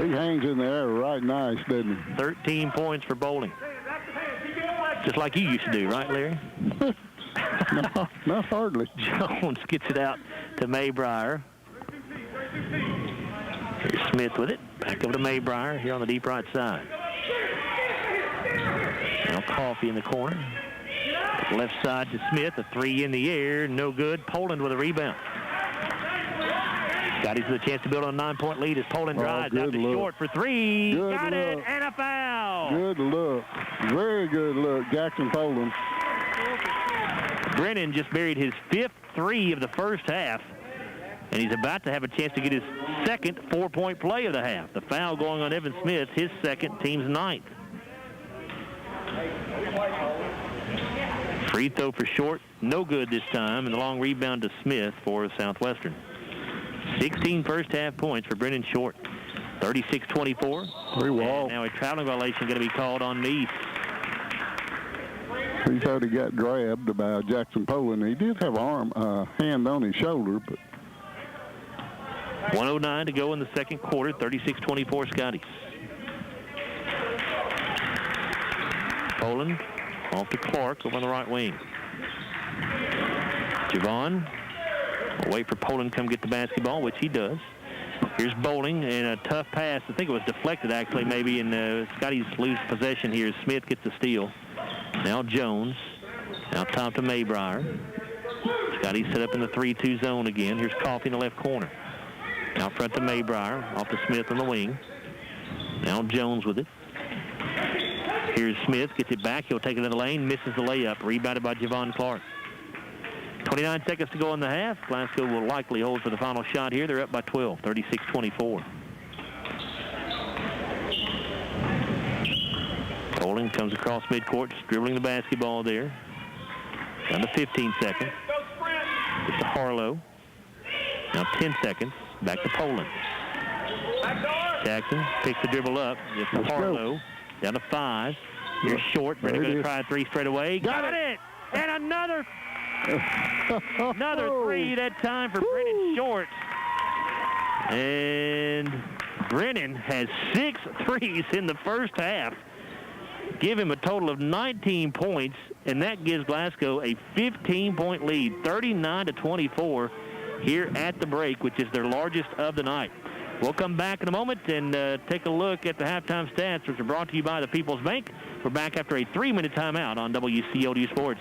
He hangs in there right nice, doesn't he? 13 points for Bowling. Just like you used to do, right, Larry? No, not hardly. Jones gets it out to Maybrier. Here's Smith with it. Back over to Maybrier here on the deep right side. Now Coffee in the corner. Left side to Smith, a three in the air, no good. Poland with a rebound. Scottie's with a chance to build on a 9-point lead as Poland drives out to short for three. Got it, and a foul. Good look. Very good look, Jackson Poland. Brennan just buried his 5th three of the first half, and he's about to have a chance to get his second 4-point play of the half. The foul going on Evan Smith, his second, team's 9th. Free throw for Short, no good this time, and the long rebound to Smith for Southwestern. 16 first half points for Brennan Short. 36-24. And now a traveling violation going to be called on Neath. He thought he got grabbed by Jackson Poland. He did have hand on his shoulder, but 1:09 to go in the second quarter. 36-24 Scotties. Poland off to Clark over on the right wing. Javon will wait for Poland to come get the basketball, which he does. Here's Bowling, and a tough pass. I think it was deflected, actually, maybe, and Scotties lose possession here. Smith gets the steal. Now Jones. Now top to Maybrier. Scottie set up in the 3-2 zone again. Here's Coffey in the left corner. Out front to Maybrier. Off to Smith on the wing. Now Jones with it. Here's Smith. Gets it back. He'll take it in the lane. Misses the layup. Rebounded by Javon Clark. 29 seconds to go in the half. Glasgow will likely hold for the final shot here. They're up by 12, 36-24. Poland comes across midcourt, just dribbling the basketball there. Down to 15 seconds. It's to Harlow. Now 10 seconds. Back to Poland. Jackson picks the dribble up. It's to Harlow. Down to 5. Here's Short. Brennan going to try a three straight away. Got it! And another three that time for Brennan Short. And Brennan has 6 threes in the first half. Give him a total of 19 points, and that gives Glasgow a 15-point lead, 39-24 here at the break, which is their largest of the night. We'll come back in a moment and take a look at the halftime stats, which are brought to you by the People's Bank. We're back after a 3-minute timeout on WCLU Sports.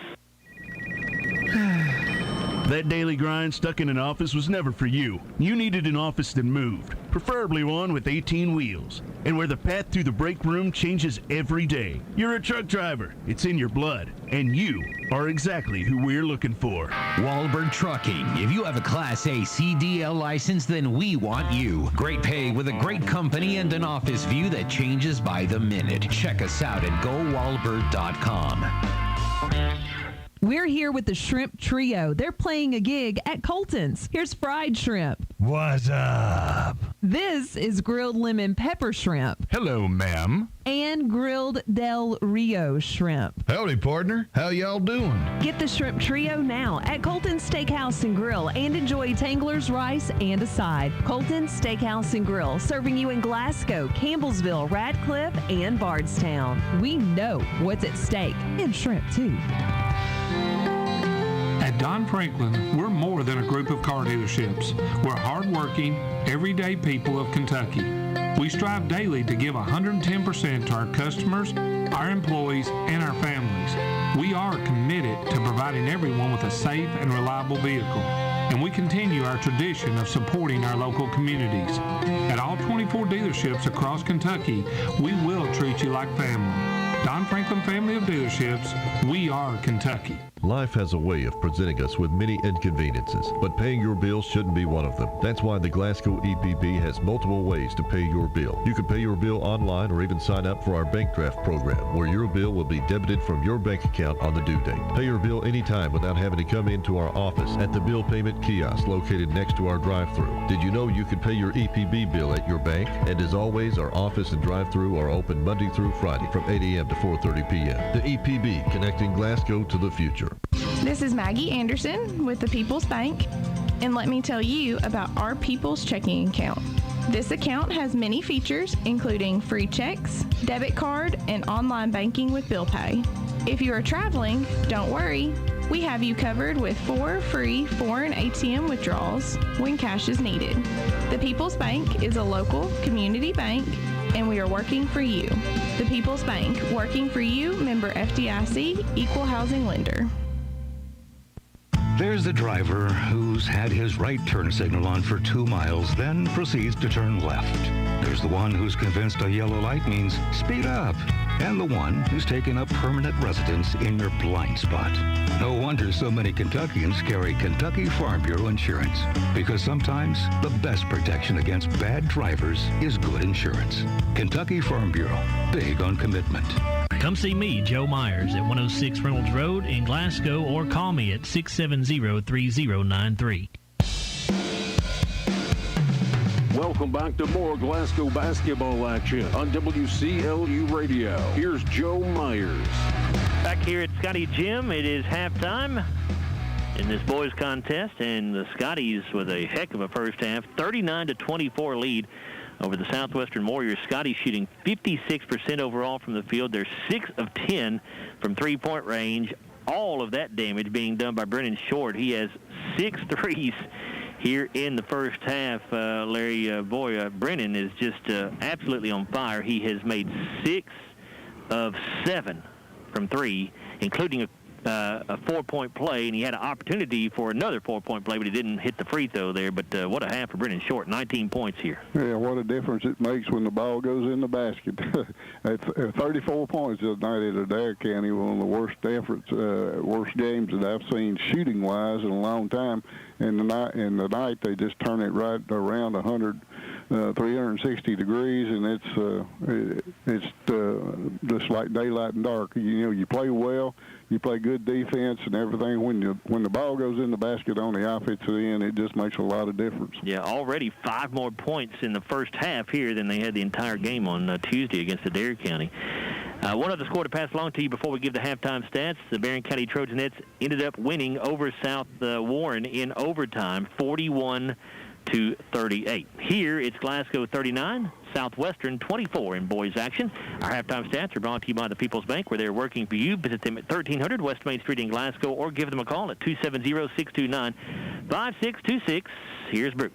That daily grind stuck in an office was never for you. You needed an office that moved, preferably one with 18 wheels, and where the path through the break room changes every day. You're a truck driver. It's in your blood, and you are exactly who we're looking for. Wahlberg Trucking. If you have a Class A CDL license, then we want you. Great pay with a great company and an office view that changes by the minute. Check us out at GoWahlberg.com. We're here with the Shrimp Trio. They're playing a gig at Colton's. Here's fried shrimp. What's up? This is grilled lemon pepper shrimp. Hello, ma'am. And grilled Del Rio shrimp. Howdy, partner. How y'all doing? Get the Shrimp Trio now at Colton's Steakhouse and Grill and enjoy Tangler's rice and a side. Colton's Steakhouse and Grill, serving you in Glasgow, Campbellsville, Radcliffe, and Bardstown. We know what's at stake, and shrimp, too. At Don Franklin, we're more than a group of car dealerships. We're hardworking, everyday people of Kentucky. We strive daily to give 110% to our customers, our employees, and our families. We are committed to providing everyone with a safe and reliable vehicle, and we continue our tradition of supporting our local communities. At all 24 dealerships across Kentucky, we will treat you like family. Don Franklin Family of Dealerships, we are Kentucky. Life has a way of presenting us with many inconveniences, but paying your bills shouldn't be one of them. That's why the Glasgow EPB has multiple ways to pay your bill. You can pay your bill online or even sign up for our bank draft program, where your bill will be debited from your bank account on the due date. Pay your bill anytime without having to come into our office at the bill payment kiosk located next to our drive-thru. Did you know you could pay your EPB bill at your bank? And as always, our office and drive-thru are open Monday through Friday from 8 a.m. to 4:30 p.m. The EPB, connecting Glasgow to the future. This is Maggie Anderson with the People's Bank, and let me tell you about our People's Checking Account. This account has many features, including free checks, debit card, and online banking with bill pay. If you are traveling, don't worry. We have you covered with 4 free foreign ATM withdrawals when cash is needed. The People's Bank is a local community bank, and we are working for you. The People's Bank, working for you, member FDIC, equal housing lender. There's the driver who's had his right turn signal on for 2 miles, then proceeds to turn left. There's the one who's convinced a yellow light means speed up. And the one who's taken up permanent residence in your blind spot. No wonder so many Kentuckians carry Kentucky Farm Bureau insurance, because sometimes the best protection against bad drivers is good insurance. Kentucky Farm Bureau, big on commitment. Come see me, Joe Myers, at 106 Reynolds Road in Glasgow, or call me at 670-3093. Welcome back to more Glasgow basketball action on WCLU Radio. Here's Joe Myers. Back here at Scottie Gym, it is halftime in this boys contest, and the Scotties with a heck of a first half, 39-24 lead over the Southwestern Warriors. Scottie shooting 56% overall from the field. They're 6 of 10 from three-point range. All of that damage being done by Brennan Short. He has 6 threes here in the first half. Larry, Brennan is just absolutely on fire. He has made 6 of 7 from 3, including a 4-point play, and he had an opportunity for another 4-point play, but he didn't hit the free throw there. But what a half for Brennan Short, 19 points here. Yeah, what a difference it makes when the ball goes in the basket. 34 points the other night at Adair County, one of the worst efforts, worst games that I've seen shooting-wise in a long time. And the night they just turn it right around 360 degrees, and it's just like daylight and dark. You play well, you play good defense and everything. When the ball goes in the basket on the offensive end, it just makes a lot of difference. Yeah, already 5 more points in the first half here than they had the entire game on Tuesday against Adair County. One other score to pass along to you before we give the halftime stats. The Barron County Trojanettes ended up winning over South Warren in overtime, 41-38. Here, it's Glasgow 39, Southwestern 24 in boys action. Our halftime stats are brought to you by the People's Bank, where they're working for you. Visit them at 1300 West Main Street in Glasgow, or give them a call at 270-629-5626. Here's Bruce.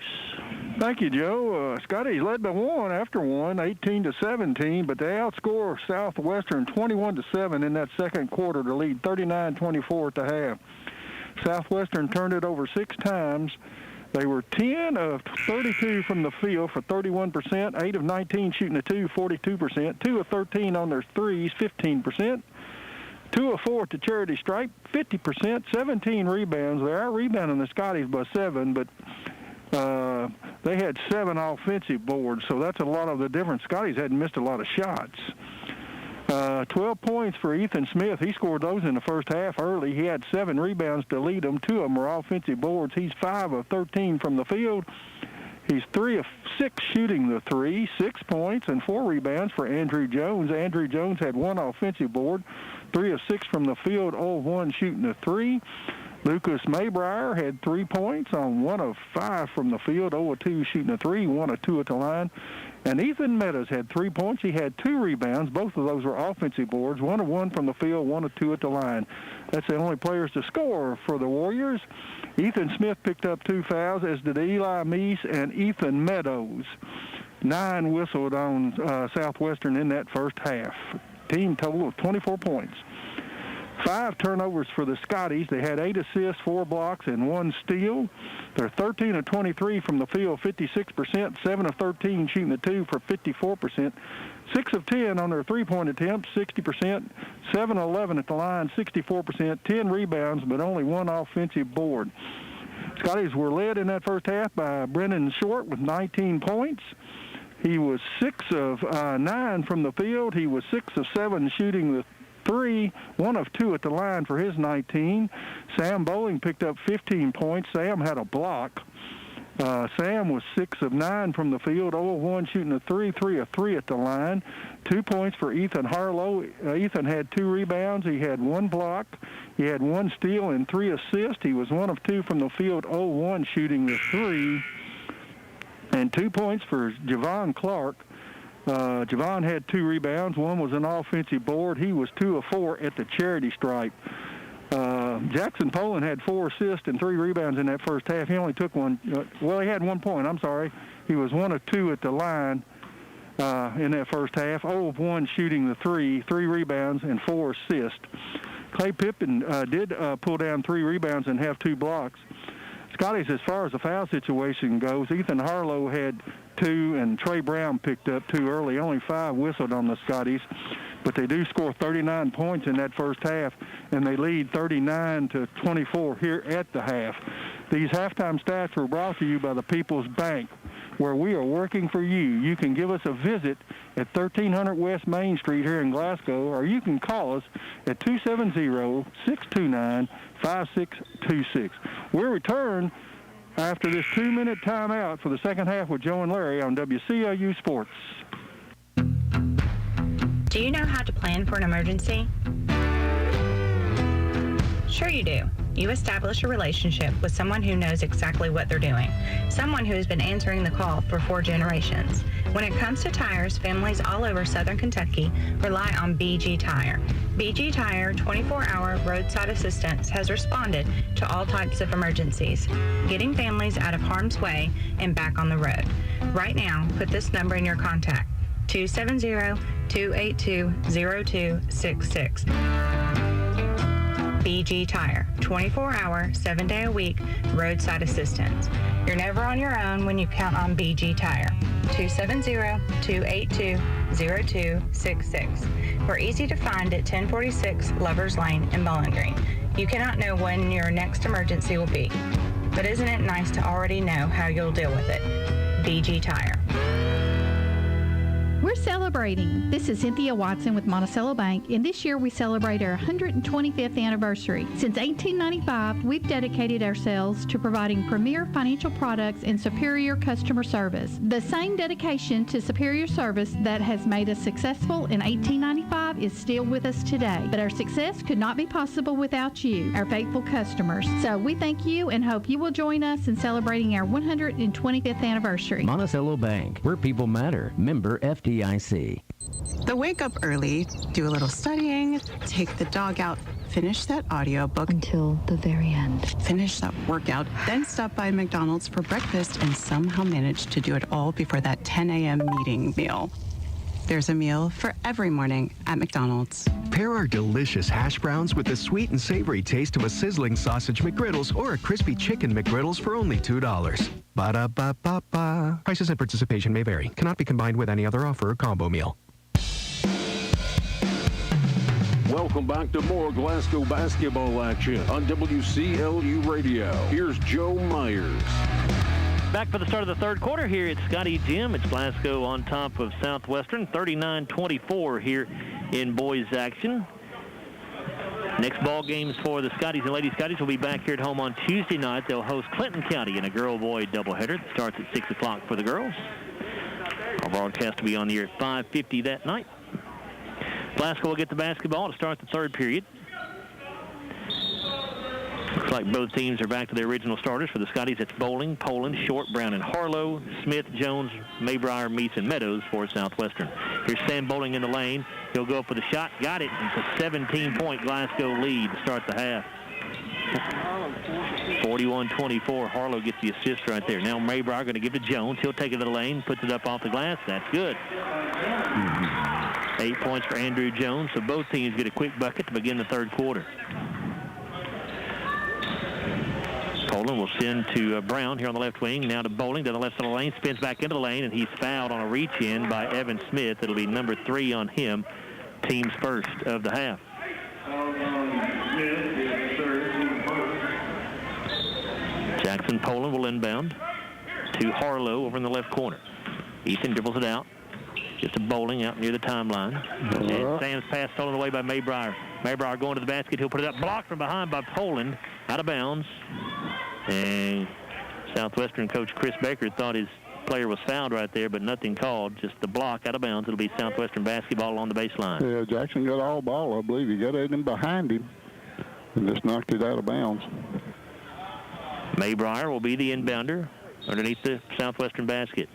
Thank you, Joe. Scotty's led by 1 after 1, 18-17, but they outscore Southwestern 21-7 in that second quarter to lead 39-24 at the half. Southwestern turned it over 6 times. They were 10 of 32 from the field for 31%, 8 of 19 shooting the 2, 42%, 2 of 13 on their threes, 15%, 2 of 4 at the charity stripe, 50%, 17 rebounds. They are rebounding the Scotties by 7, but they had 7 offensive boards, so that's a lot of the difference. Scotties hadn't missed a lot of shots. 12 points for Ethan Smith. He scored those in the first half early. He had 7 rebounds to lead them. 2 of them were offensive boards. He's 5 of 13 from the field. He's 3 of 6 shooting the 3, 6 points and 4 rebounds for Andrew Jones. Andrew Jones had 1 offensive board, 3 of 6 from the field, 0 of 1 shooting the 3. Lucas Maybrier had 3 points on 1 of 5 from the field, 0 of 2 shooting a 3, 1 of 2 at the line. And Ethan Meadows had 3 points. He had 2 rebounds. Both of those were offensive boards, 1 of 1 from the field, 1 of 2 at the line. That's the only players to score for the Warriors. Ethan Smith picked up 2 fouls, as did Eli Meese and Ethan Meadows. 9 whistled on Southwestern in that first half. Team total of 24 points. 5 turnovers for the Scotties. They had 8 assists, 4 blocks, and 1 steal. They're 13 of 23 from the field, 56%, 7 of 13 shooting the 2 for 54%, 6 of 10 on their three-point attempts, 60%, 7 of 11 at the line, 64%, 10 rebounds, but only 1 offensive board. Scotties were led in that first half by Brennan Short with 19 points. He was 6 of 9 from the field. He was 6 of 7 shooting the 3, 1 of 2 at the line for his 19. Sam Bowling picked up 15 points. Sam had a block. Sam was 6 of 9 from the field, 0 of 1 shooting a 3, 3 of 3 at the line. 2 points for Ethan Harlow. Ethan had 2 rebounds. He had 1 block. He had 1 steal and 3 assists. He was 1 of 2 from the field, 0 of 1 shooting the 3. And 2 points for Javon Clark. Javon had 2 rebounds. 1 was an offensive board. He was 2 of 4 at the charity stripe. Jackson Poland had 4 assists and 3 rebounds in that first half. He only took 1. He had 1 point. I'm sorry. He was 1 of 2 at the line. in that first half. 0 of 1 shooting the 3 rebounds, and 4 assists. Clay Pippen did pull down 3 rebounds and have 2 blocks. Scotties, as far as the foul situation goes, Ethan Harlow had 2, and Trey Brown picked up 2 early. Only 5 whistled on the Scotties, but they do score 39 points in that first half, and they lead 39-24 here at the half. These halftime stats were brought to you by the People's Bank, where we are working for you. You can give us a visit at 1300 West Main Street here in Glasgow, or you can call us at 270-629-5626. We'll return after this 2-minute timeout for the second half with Joe and Larry on WCLU Sports. Do you know how to plan for an emergency? Sure you do. You establish a relationship with someone who knows exactly what they're doing, someone who has been answering the call for 4 generations. When it comes to tires, families all over Southern Kentucky rely on BG Tire. BG Tire 24-hour roadside assistance has responded to all types of emergencies, getting families out of harm's way and back on the road. Right now, put this number in your contact, 270-282-0266. BG Tire, 24-hour, 7-day-a-week roadside assistance. You're never on your own when you count on BG Tire. 270-282-0266. We're easy to find at 1046 Lovers Lane in Bowling Green. You cannot know when your next emergency will be, but isn't it nice to already know how you'll deal with it? BG Tire. We're celebrating. This is Cynthia Watson with Monticello Bank, and this year we celebrate our 125th anniversary. Since 1895, we've dedicated ourselves to providing premier financial products and superior customer service. The same dedication to superior service that has made us successful in 1895 is still with us today. But our success could not be possible without you, our faithful customers. So we thank you and hope you will join us in celebrating our 125th anniversary. Monticello Bank, where people matter. Member FDIC. The wake up early, do a little studying, take the dog out, finish that audiobook until the very end. Finish that workout, then stop by McDonald's for breakfast and somehow manage to do it all before that 10 a.m. meeting meal. There's a meal for every morning at McDonald's. Pair our delicious hash browns with the sweet and savory taste of a sizzling sausage McGriddles or a crispy chicken McGriddles for only $2. Ba-da-ba-ba-ba. Prices and participation may vary. Cannot be combined with any other offer or combo meal. Welcome back to more Glasgow basketball action on WCLU Radio. Here's Joe Myers. Back for the start of the third quarter here at Scottie Gym. It's Glasgow on top of Southwestern, 39-24 here in boys action. Next ball games for the Scotties and Lady Scotties will be back here at home on Tuesday night. They'll host Clinton County in a girl-boy doubleheader that starts at 6 o'clock for the girls. Our broadcast will be on the air at 5:50 that night. Glasgow will get the basketball to start the third period. Looks like both teams are back to their original starters. For the Scotties, it's Bowling, Poland, Short, Brown, and Harlow, Smith, Jones, Maybriar, Meats, and Meadows for Southwestern. Here's Sam Bowling in the lane. He'll go up with a shot. Got it. It's a 17-point Glasgow lead to start the half. 41-24. Harlow gets the assist right there. Now Maybriar going to give to Jones. He'll take it to the lane, puts it up off the glass. That's good. 8 points for Andrew Jones. So both teams get a quick bucket to begin the third quarter. Poland will send to Brown here on the left wing. Now to Bowling to the left side of the lane. Spins back into the lane, and he's fouled on a reach-in by Evan Smith. It'll be number 3 on him. Team's first of the half. Jackson Poland will inbound to Harlow over in the left corner. Ethan dribbles it out. Gets to Bowling out near the timeline. And Sam's pass stolen away by Maybriar. Maybriar going to the basket. He'll put it up. Blocked from behind by Poland. Out of bounds. And Southwestern coach Chris Baker thought his player was fouled right there, but nothing called. Just the block out of bounds. It'll be Southwestern basketball on the baseline. Yeah, Jackson got all ball, I believe. He got it in behind him and just knocked it out of bounds. Maybriar will be the inbounder underneath the Southwestern basket.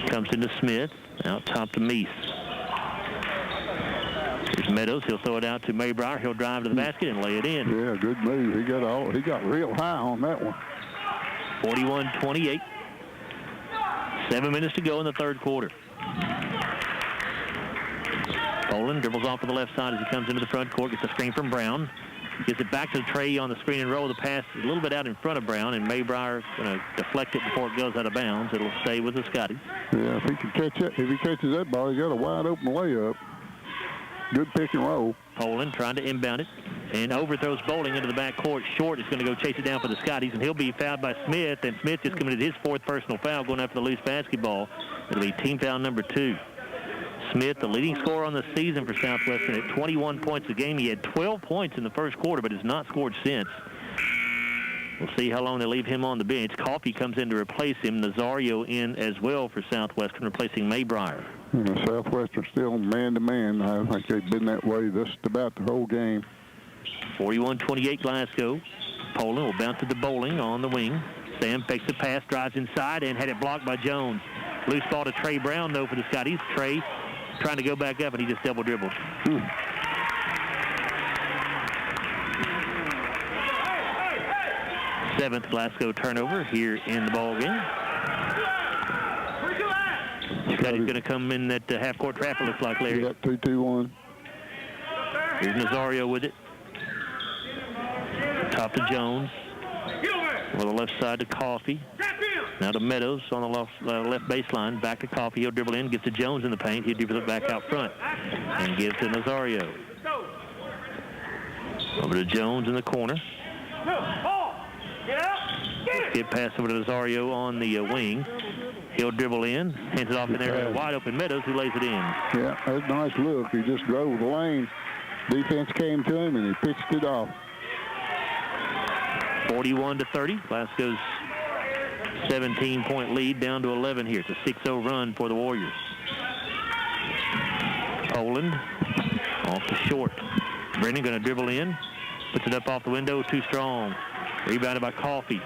Comes into Smith. Out top to Meese. Here's Meadows. He'll throw it out to Maybriar. He'll drive to the basket and lay it in. Yeah, good move. He got real high on that one. 41-28. 7 minutes to go in the third quarter. Poland dribbles off to the left side as he comes into the front court, gets a screen from Brown. Gets it back to Trey on the screen and roll. The pass a little bit out in front of Brown, and Maybrier going to deflect it before it goes out of bounds. It'll stay with the Scotties. Yeah, if he can catch it, if he catches that ball, he's got a wide open layup. Good pick and roll. Poland trying to inbound it and overthrows Bowling into the backcourt. Short is going to go chase it down for the Scotties, and he'll be fouled by Smith. And Smith just committed his fourth personal foul going after the loose basketball. It'll be team foul number 2. Smith, the leading scorer on the season for Southwestern at 21 points a game. He had 12 points in the first quarter, but has not scored since. We'll see how long they leave him on the bench. Coffey comes in to replace him. Nazario in as well for Southwestern, replacing Maybrier. Southwestern still man-to-man. I think they've been that way just about the whole game. 41-28 Glasgow. Poland will bounce to the Bowling on the wing. Sam fakes the pass, drives inside, and had it blocked by Jones. Loose ball to Trey Brown, though, for the Scotties. Trey trying to go back up, and he just double dribbled. Seventh Glasgow turnover here in the ball game. Scotty's going to come in at half-court trap, it looks like, Larry. Yep, 2-2-1. Here's Nazario with it. Top to Jones. On the left side to Coffey. Now to Meadows on the left baseline. Back to Coffey. He'll dribble in, gets to Jones in the paint. He'll dribble it back out front and gives to Nazario. Over to Jones in the corner. Get pass over to Nazario on the wing. He'll dribble in, hands it off in there to wide open Meadows, who lays it in. Yeah, that's a nice look. He just drove the lane. Defense came to him, and he pitched it off. 41-30. Glasgow's 17-point lead down to 11 here. It's a 6-0 run for the Warriors. Poland off to Short. Brennan going to dribble in. Puts it up off the window. Too strong. Rebounded by Coffey.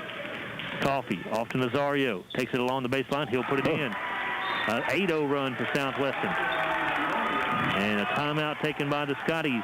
Coffey off to Nazario. Takes it along the baseline. He'll put it in. An 8-0 run for Southwestern. And a timeout taken by the Scotties.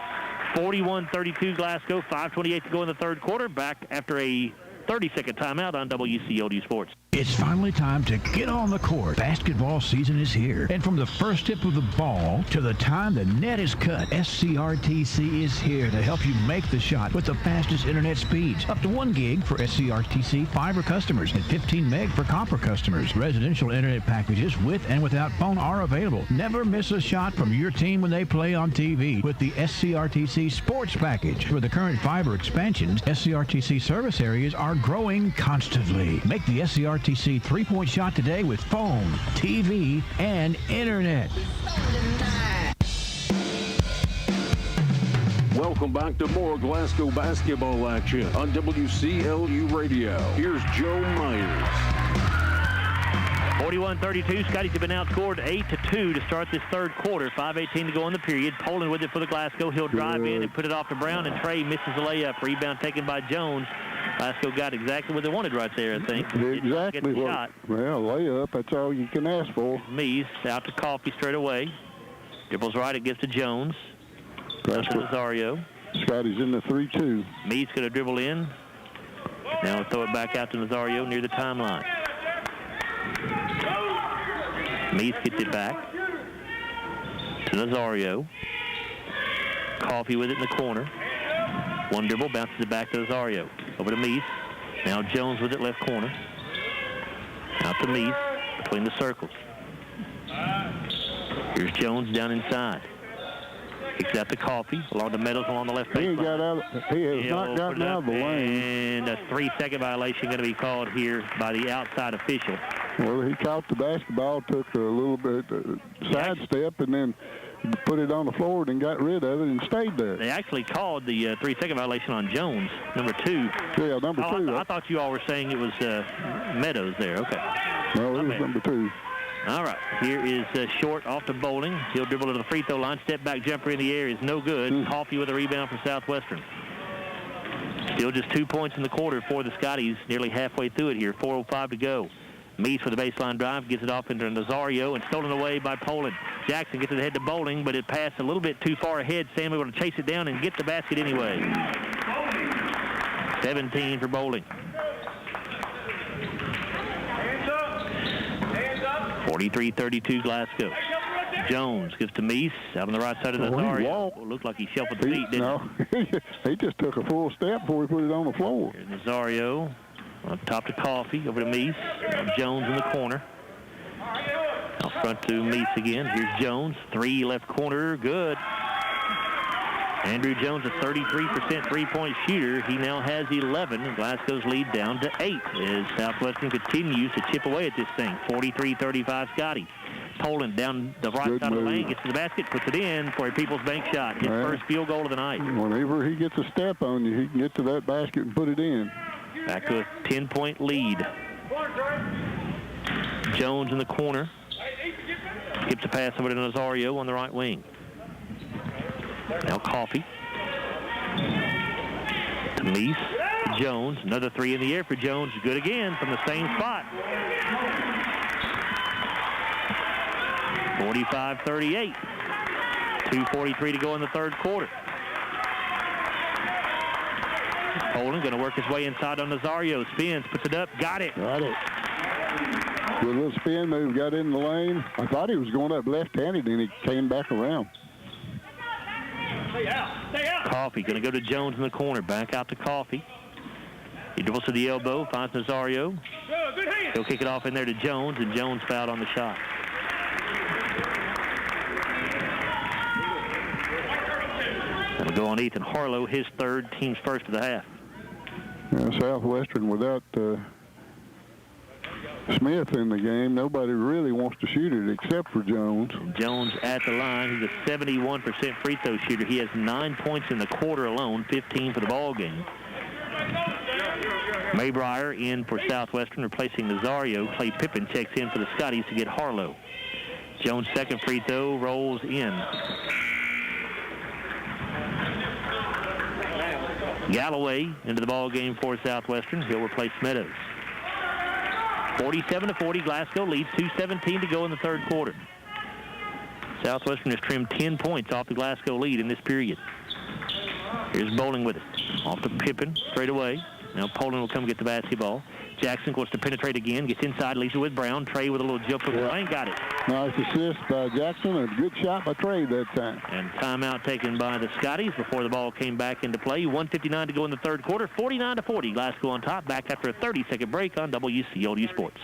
41-32 Glasgow. 5:28 to go in the third quarter. Back after a 30-second timeout on WCLU Sports. It's finally time to get on the court. Basketball season is here. And from the first tip of the ball to the time the net is cut, SCRTC is here to help you make the shot with the fastest internet speeds. Up to 1 gig for SCRTC fiber customers and 15 meg for copper customers. Residential internet packages with and without phone are available. Never miss a shot from your team when they play on TV with the SCRTC Sports Package. With the current fiber expansions, SCRTC service areas are growing constantly. Make the SCRTC three-point shot today with phone, TV, and internet. Welcome back to more Glasgow basketball action on WCLU Radio. Here's Joe Myers. 41-32. Scotties have been outscored 8-2 to start this third quarter. 5:18 to go in the period. Poland with it for the Glasgow. He'll drive in and put it off to Brown, and Trey misses the layup. Rebound taken by Jones. Glasgow got exactly what they wanted right there, I think. Exactly what. Shot. Well, layup, that's all you can ask for. Meese out to Coffey straight away. Dribbles right, it gets to Jones. Out to Nazario. Scotty's in the 3-2. Meese going to dribble in. Now we'll throw it back out to Nazario near the timeline. Meese gets it back to Nazario. Coffey with it in the corner. One dribble, bounces it back to Nazario. Over to Meese. Now Jones with it left corner. Out to Meese between the circles. Here's Jones down inside. Kicks out to Coffey along the Meadows along the left baseline. He has not gotten out of the lane. And a 3-second violation going to be called here by the outside official. Well, he caught the basketball, took a little bit sidestep, and then put it on the floor and got rid of it and stayed there. They actually called the 3-second violation on Jones, number 2. Yeah, number 2. I thought you all were saying it was Meadows there. Okay. No, it was number 2. All right, here is Short off to Bowling. He'll dribble to the free throw line. Step back jumper in the air is no good. Coffey with a rebound for Southwestern. Still just 2 points in the quarter for the Scotties, nearly halfway through it here. 4:05 to go. Meese for the baseline drive, gets it off into Nazario, and stolen away by Poland. Jackson gets it ahead to Bowling, but it passed a little bit too far ahead. Sam able to chase it down and get the basket anyway. 17 for Bowling. Hands up. 43-32 Glasgow. Jones gives to Meese out on the right side of Nazario. Looked like he shuffled the feet, didn't he? He just took a full step before he put it on the floor. Here's Nazario on top to Coffee, over to Meese. Now Jones in the corner. Out front to Meese again. Here's Jones. 3 left corner. Good. Andrew Jones, a 33% three-point shooter. He now has 11, and Glasgow's lead down to 8 as Southwestern continues to chip away at this thing. 43-35 Scottie. Poland down the right side of the lane, gets to the basket, puts it in for a People's Bank shot. His first field goal of the night. Whenever he gets a step on you, he can get to that basket and put it in. Back to a 10-point lead. Jones in the corner. Skips a pass over to Nazario on the right wing. Now Coffee. To Meese. Jones. Another 3 in the air for Jones. Good again from the same spot. 45-38. 2:43 to go in the third quarter. Poland going to work his way inside on Nazario. Spins, puts it up, got it. Got it. Good little spin move, got in the lane. I thought he was going up left-handed, and he came back around. Stay out. Coffee going to go to Jones in the corner. Back out to Coffee. He dribbles to the elbow, finds Nazario. He'll kick it off in there to Jones, and Jones fouled on the shot. That'll go on Ethan Harlow, his third, team's first of the half. Yeah, Southwestern without Smith in the game, nobody really wants to shoot it except for Jones. Jones at the line. He's a 71% free throw shooter. He has 9 points in the quarter alone, 15 for the ball game. Maybrier in for Southwestern, replacing Nazario. Clay Pippen checks in for the Scotties to get Harlow. Jones' second free throw rolls in. Galloway into the ball game for Southwestern. He'll replace Meadows. 47-40, Glasgow leads. 2:17 to go in the third quarter. Southwestern has trimmed 10 points off the Glasgow lead in this period. Here's Bowling with it. Off to Pippen, straight away. Now Poland will come get the basketball. Jackson wants to penetrate again, gets inside, leaves it with Brown. Trey with a little jump from the lane, got it. Nice assist by Jackson, a good shot by Trey that time. And timeout taken by the Scotties before the ball came back into play. 1:59 to go in the third quarter, 49-40. Glasgow on top, back after a 30-second break on WCLU Sports.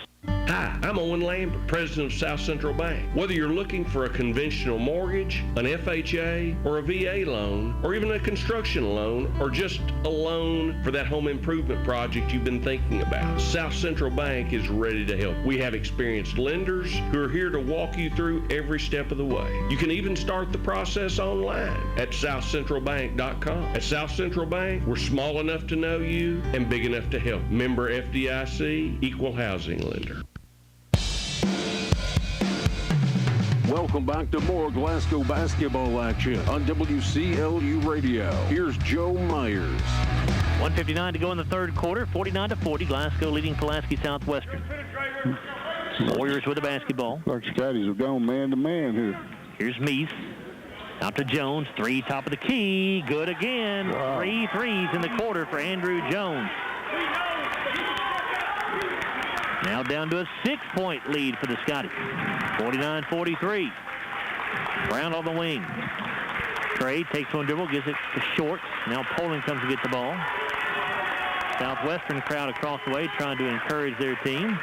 Hi, I'm Owen Lambert, president of South Central Bank. Whether you're looking for a conventional mortgage, an FHA, or a VA loan, or even a construction loan, or just a loan for that home improvement project you've been thinking about, South Central Bank is ready to help. We have experienced lenders who are here to walk you through every step of the way. You can even start the process online at southcentralbank.com. At South Central Bank, we're small enough to know you and big enough to help. Member FDIC, equal housing lender. Welcome back to more Glasgow basketball action on WCLU Radio. Here's Joe Myers. 1:59 to go in the third quarter, 49-40. Glasgow leading Pulaski Southwestern. Warriors with the basketball. Like Scotties have gone man-to-man here. Here's Meese. Out to Jones. 3 top of the key. Good again. Wow. 3 threes in the quarter for Andrew Jones. Now down to a 6-point lead for the Scotties. 49-43. Brown on the wing. Trey takes one dribble, gives it to Short. Now Poland comes to get the ball. Southwestern crowd across the way trying to encourage their team.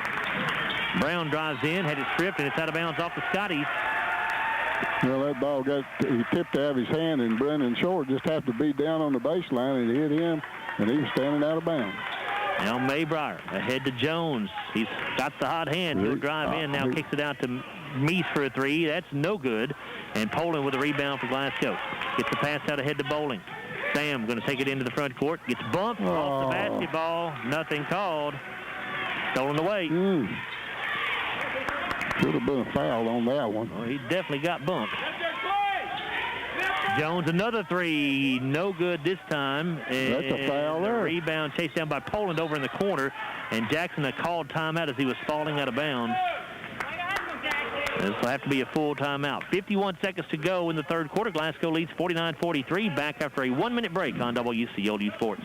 Brown drives in, had it stripped, and it's out of bounds off the Scotties. Well, that ball he tipped out of his hand, and Brendan Short just had to be down on the baseline, and it hit him, and he was standing out of bounds. Now Maybrier ahead to Jones. He's got the hot hand. He'll drive in. Now kicks it out to Meese for a 3. That's no good. And Poland with a rebound for Glasgow. Gets the pass out ahead to Bowling. Sam going to take it into the front court. Gets bumped off the basketball. Nothing called. Stolen away. Should have been a foul on that one. Well, he definitely got bumped. Jones, another 3. No good this time. That's a foul there. Rebound chased down by Poland over in the corner. And Jackson had called timeout as he was falling out of bounds. This will have to be a full timeout. 51 seconds to go in the third quarter. Glasgow leads 49-43. Back after a 1-minute break on WCLU Sports.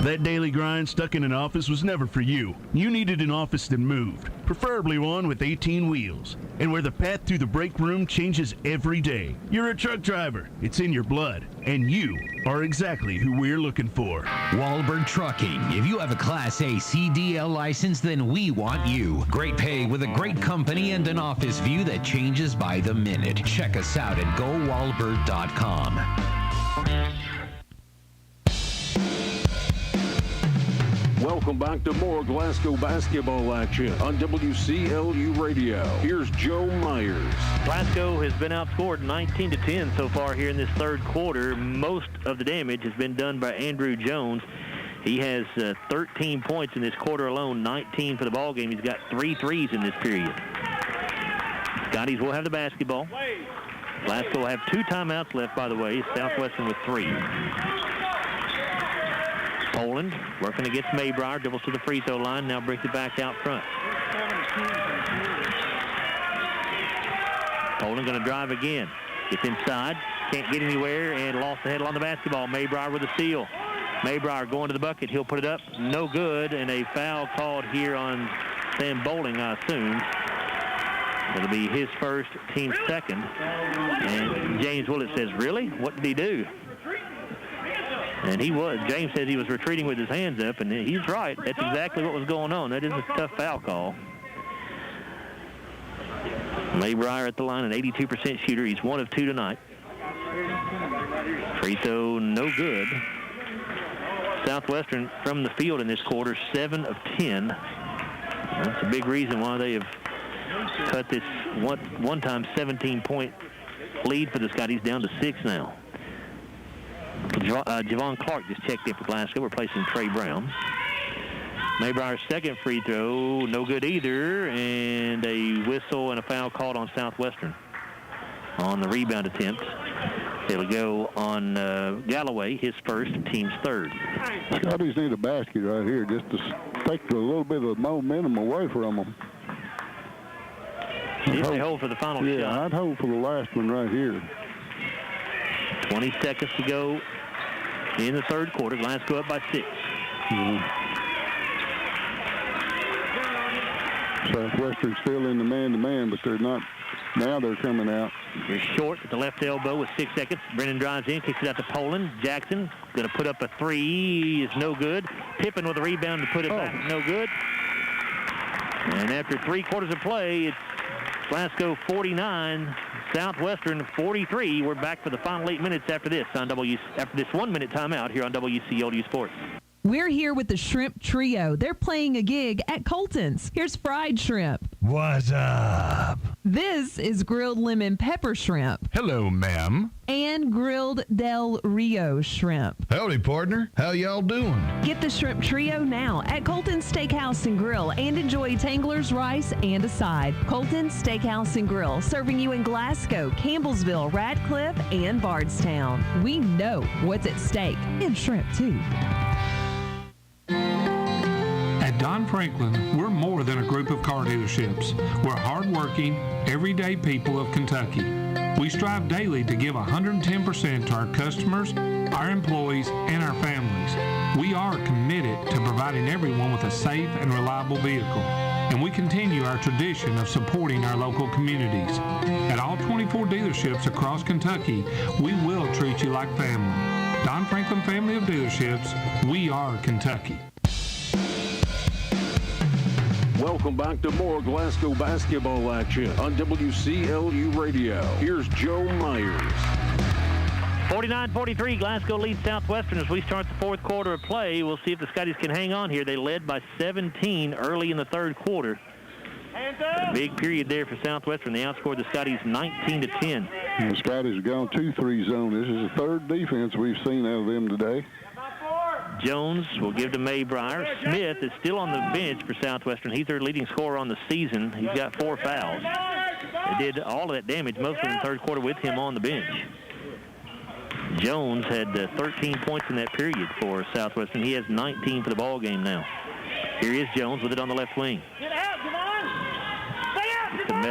That daily grind stuck in an office was never for you. You needed an office that moved, preferably one with 18 wheels, and where the path through the break room changes every day. You're a truck driver. It's in your blood, and you are exactly who we're looking for. Wahlberg Trucking. If you have a Class A CDL license, then we want you. Great pay with a great company and an office view that changes by the minute. Check us out at GoWahlberg.com. Welcome back to more Glasgow basketball action on WCLU Radio. Here's Joe Myers. Glasgow has been outscored 19-10 so far here in this third quarter. Most of the damage has been done by Andrew Jones. He has 13 points in this quarter alone, 19 for the ball game. He's got 3 threes in this period. Scotties will have the basketball. Glasgow will have 2 timeouts left, by the way. Southwestern with 3. Poland working against Maybrier, dribbles to the free throw line, now brings it back out front. Poland going to drive again. Gets inside, can't get anywhere, and lost the handle on the basketball. Maybrier with a steal. Maybrier going to the bucket. He'll put it up. No good, and a foul called here on Sam Bowling, I assume. It'll be his first, team's second. And James Willett says, really? What did he do? And he was. James said he was retreating with his hands up, and he's right. That's exactly what was going on. That is a tough foul call. Maybrier at the line, an 82% shooter. He's 1 of 2 tonight. Free throw, no good. Southwestern from the field in this quarter, 7 of 10. That's a big reason why they have cut this one-time 17-point lead for the Scotties down to 6 now. Javon Clark just checked in for Glasgow, replacing Trey Brown. Maybrier's second free throw, no good either, and a whistle and a foul called on Southwestern on the rebound attempt. It'll go on Galloway, his first, team's third. Scotties need a basket right here just to take a little bit of momentum away from them. If they hold for the final shot. Yeah, I'd hold for the last one right here. 20 seconds to go in the third quarter. Glasgow up by 6. Southwestern still in the man-to-man, but they're not. Now they're coming out. They're short at the left elbow with 6 seconds. Brennan drives in, kicks it out to Poland. Jackson going to put up a 3. Is no good. Pippen with a rebound to put it back. No good. And after 3 quarters of play, it's Glasgow 49, Southwestern 43. We're back for the final 8 minutes after this after this 1-minute timeout here on WCLU Sports. We're here with the Shrimp Trio. They're playing a gig at Colton's. Here's fried shrimp. What's up? This is grilled lemon pepper shrimp. Hello, ma'am. And grilled Del Rio shrimp. Howdy, partner. How y'all doing? Get the Shrimp Trio now at Colton's Steakhouse and Grill and enjoy Tangler's rice and a side. Colton's Steakhouse and Grill, serving you in Glasgow, Campbellsville, Radcliffe, and Bardstown. We know what's at stake, and shrimp too. At Don Franklin, we're more than a group of car dealerships. We're hardworking, everyday people of Kentucky. We strive daily to give 110% to our customers, our employees, and our families. We are committed to providing everyone with a safe and reliable vehicle, and we continue our tradition of supporting our local communities. At all 24 dealerships across Kentucky, we will treat you like family. Don Franklin Family of Dealerships, we are Kentucky. Welcome back to more Glasgow basketball action on WCLU Radio. Here's Joe Myers. 49-43, Glasgow leads Southwestern as we start the fourth quarter of play. We'll see if the Scotties can hang on here. They led by 17 early in the third quarter. A big period there for Southwestern. They outscored the Scotties 19-10. The Scotties have gone 2-3 zone. This is the third defense we've seen out of them today. Jones will give to Maybrier. Smith is still on the bench for Southwestern. He's their leading scorer on the season. He's got 4 fouls. They did all of that damage, mostly in the third quarter, with him on the bench. Jones had 13 points in that period for Southwestern. He has 19 for the ball game now. Here is Jones with it on the left wing. You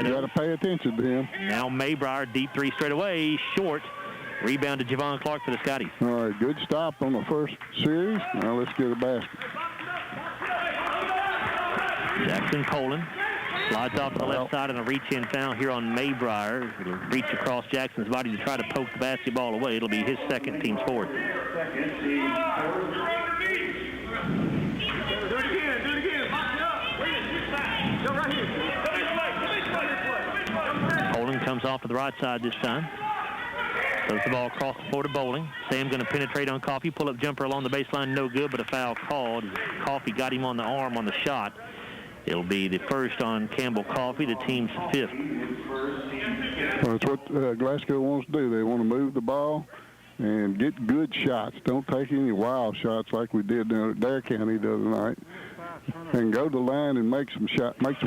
got to pay attention to him. Now Maybrier, deep 3 straight away, short. Rebound to Javon Clark for the Scotties. All right, good stop on the first series. Now let's get a basket. Jackson Poland slides off to the left side and a reach-in foul here on Maybrier. It'll reach across Jackson's body to try to poke the basketball away. It'll be his second, team's fourth. Poland comes off to the right side this time. Throws the ball across the floor to Bowling. Sam going to penetrate on Coffey. Pull-up jumper along the baseline, no good, but a foul called. Coffey got him on the arm on the shot. It'll be the first on Campbell Coffey, the team's fifth. Well, that's what Glasgow wants to do. They want to move the ball and get good shots. Don't take any wild shots like we did down at Dare County the other night. And go to the line and make some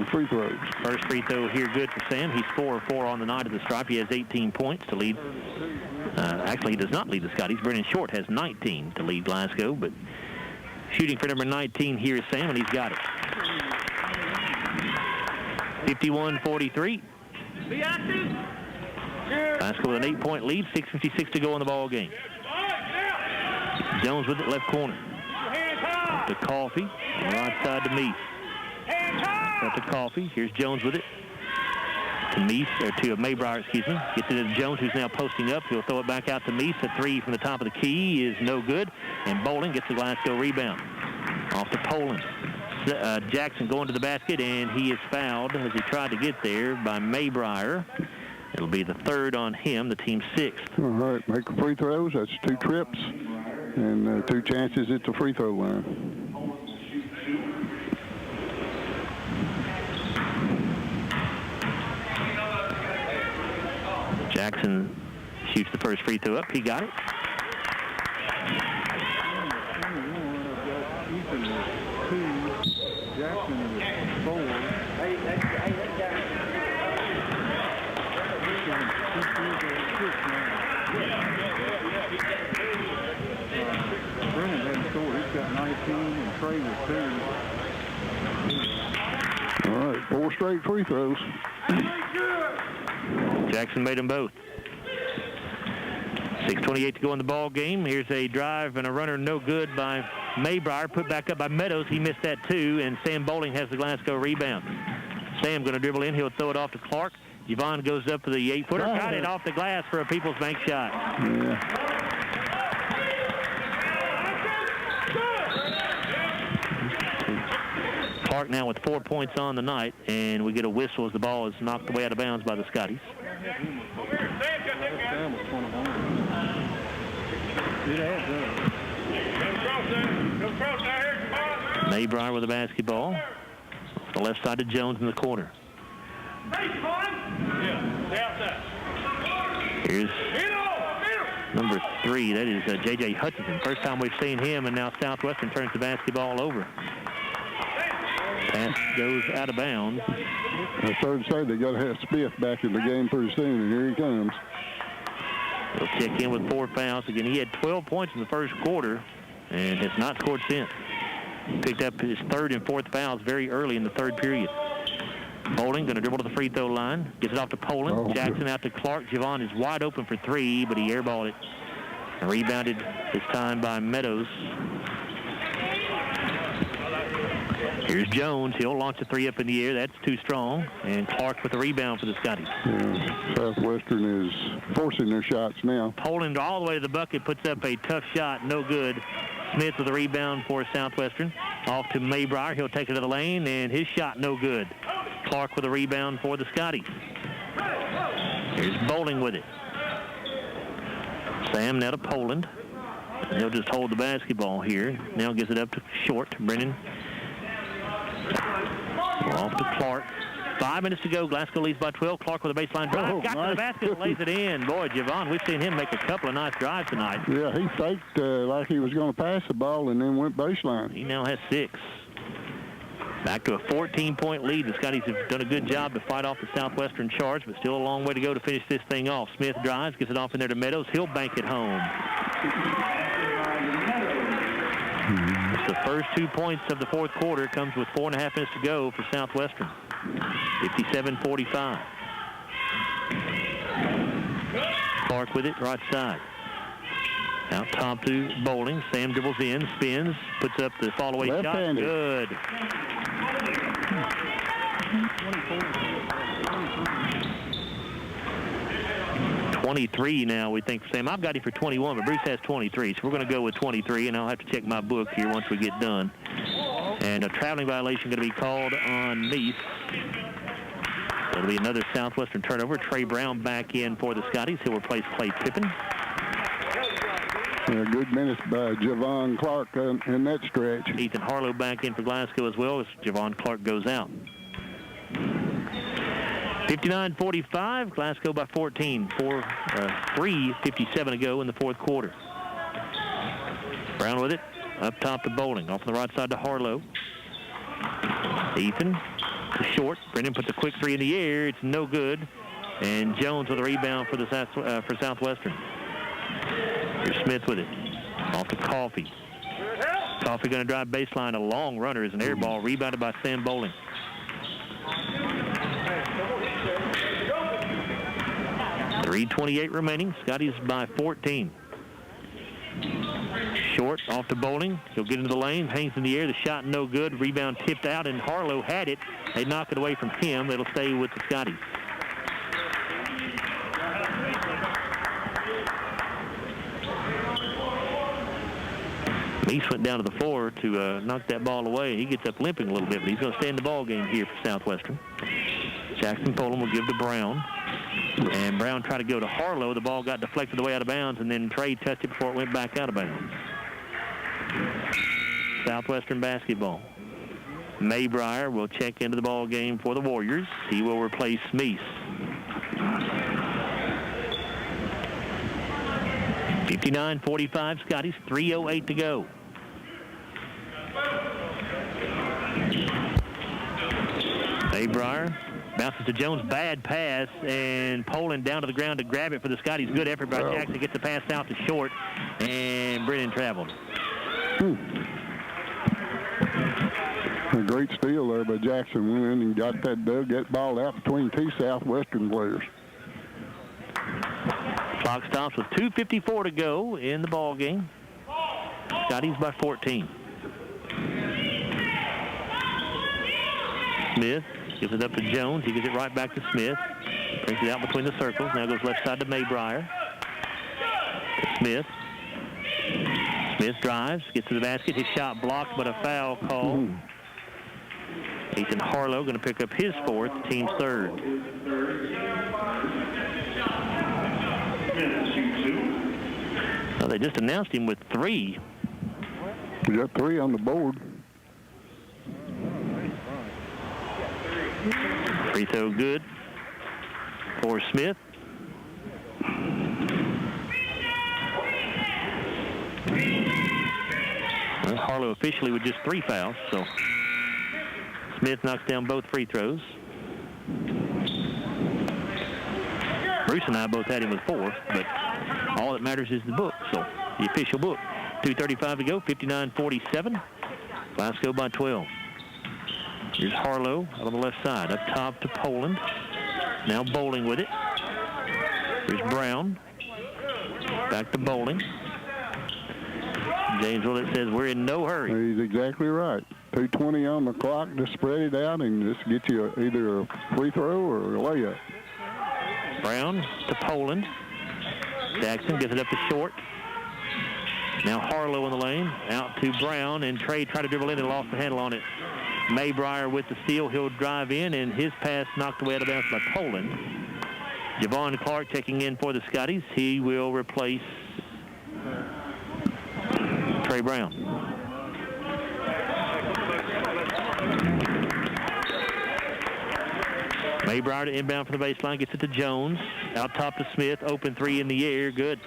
free throws. First free throw here good for Sam. He's 4 of 4 on the night at the stripe. He has 18 points to lead. Actually, he does not lead the Scotties. Brennan Short has 19 to lead Glasgow, but shooting for number 19 here is Sam, and he's got it. 51-43. Glasgow with an 8-point lead, 6:56 to go in the ball game. Jones with it, left corner. Up to Coffey, on the right side to Meese. Up to Coffey, here's Jones with it. To Meese, or to Maybrier, excuse me. Gets it to Jones, who's now posting up. He'll throw it back out to Meese. A three from the top of the key is no good. And Bowling gets the Glasgow rebound. Off to Poland. Jackson going to the basket, and he is fouled as he tried to get there by Maybrier. It'll be the third on him, the team's sixth. All right, make free throws. That's 2 trips and 2 chances at the free throw line. Jackson shoots the first free throw up. He got it. Jackson is 4. Brennan hadn't scored. He's got 19, and Trey with 2. All right, 4 straight free throws. Jackson made them both. 6:28 to go in the ball game. Here's a drive and a runner no good by Maybrier. Put back up by Meadows. He missed that too, and Sam Bowling has the Glasgow rebound. Sam going to dribble in. He'll throw it off to Clark. Javon goes up for the 8-footer. Got it off the glass for a People's Bank shot. Yeah. Clark now with 4 points on the night, and we get a whistle as the ball is knocked away out of bounds by the Scotties. Maybrier with the basketball. The left side to Jones in the corner. Here's number 3. That is J.J. Hutchinson. First time we've seen him, and now Southwestern turns the basketball over. Pass goes out of bounds. I started to say they got to have Smith back in the game pretty soon, and here he comes. He'll check in with 4 fouls. Again, he had 12 points in the first quarter and has not scored since. Picked up his 3rd and 4th fouls very early in the 3rd period. Bowling going to dribble to the free throw line. Gets it off to Poland. Jackson out to Clark. Javon is wide open for 3, but he airballed it. And rebounded this time by Meadows. Here's Jones. He'll launch a 3 up in the air. That's too strong. And Clark with the rebound for the Scotties. Yeah, Southwestern is forcing their shots now. Poland all the way to the bucket, puts up a tough shot. No good. Smith with the rebound for Southwestern. Off to Maybrier. He'll take it to the lane, and his shot no good. Clark with a rebound for the Scotties. Here's Bowling with it. Sam now to Poland. He'll just hold the basketball here. Now gives it up to Short. Brennan. Off to Clark. 5 minutes to go. Glasgow leads by 12. Clark with a baseline drive. Got to the basket and lays it in. Boy, Javon, we've seen him make a couple of nice drives tonight. Yeah, he faked like he was going to pass the ball and then went baseline. He now has 6. Back to a 14-point lead. The Scotties have done a good job to fight off the Southwestern charge, but still a long way to go to finish this thing off. Smith drives, gets it off in there to Meadows. He'll bank it home. It's the first 2 points of the 4th quarter. Comes with 4.5 minutes to go for Southwestern. 57-45. Clark with it, right side. Out top to Bowling. Sam dribbles in, spins, puts up the fall-away shot. Good. 23 now, we think, for Sam. I've got him for 21, but Bruce has 23, so we're going to go with 23, and I'll have to check my book here once we get done. And a traveling violation going to be called on Meese. It'll be another Southwestern turnover. Trey Brown back in for the Scotties. He'll replace Clay Pippin. Good minutes by Javon Clark in that stretch. Ethan Harlow back in for Glasgow as well as Javon Clark goes out. 59-45, Glasgow by 14. 3:57 to go in the fourth quarter. Brown with it, up top to Bowling, off on the right side to Harlow. Ethan to short. Brennan puts a quick three in the air. It's no good. And Jones with a rebound for the for Southwestern. Here's Smith with it, off to Coffee. Coffee going to drive baseline. A long runner is an air ball, rebounded by Sam Bowling. .328 remaining. Scotty's by 14. Short, off to Bowling. He'll get into the lane, hangs in the air. The shot no good. Rebound tipped out, and Harlow had it. They knock it away from him. It'll stay with the Scotties. Meese went down to the floor to knock that ball away. He gets up limping a little bit, but he's going to stay in the ball game here for Southwestern. Jackson Poland will give to Brown. And Brown tried to go to Harlow. The ball got deflected away out of bounds, and then Trey touched it before it went back out of bounds. Southwestern basketball. Maybrier will check into the ball game for the Warriors. He will replace Meese. 59-45 Scotties, 3:08 to go. Maybrier bounces to Jones, bad pass, and Poland down to the ground to grab it for the Scotties. Good effort by Jackson, gets the pass out to short, and Brennan traveled. A great steal there by Jackson. Went in and got that ball out between two Southwestern players. Clock stops with 2:54 to go in the ball game. Scotties by 14. Smith gives it up to Jones. He gives it right back to Smith. Brings it out between the circles. Now goes left side to Maybrier. Smith. Smith drives, gets to the basket. His shot blocked, but a foul call. Ethan Harlow going to pick up his fourth, team's third. Well, they just announced him with 3. We got 3 on the board. Free throw good for Smith. Well, Harlow officially with just 3 fouls, so Smith knocks down both free throws. Bruce and I both had him with 4, but all that matters is the book, so the official book. 2:35 to go, 59-47. Glasgow by 12. Here's Harlow out on the left side, up top to Poland. Now Bowling with it. Here's Brown. Back to Bowling. James Willett says we're in no hurry. He's exactly right. 2:20 on the clock. Just spread it out and just get you either a free throw or a layup. Brown to Poland. Jackson gets it up to short. Now Harlow in the lane. Out to Brown, and Trey tried to dribble in and lost the handle on it. Maybrier with the steal. He'll drive in, and his pass knocked away out of bounds by Poland. Javon Clark checking in for the Scotties. He will replace Trey Brown. Maybrier to inbound from the baseline, gets it to Jones. Out top to Smith, open 3 in the air, good.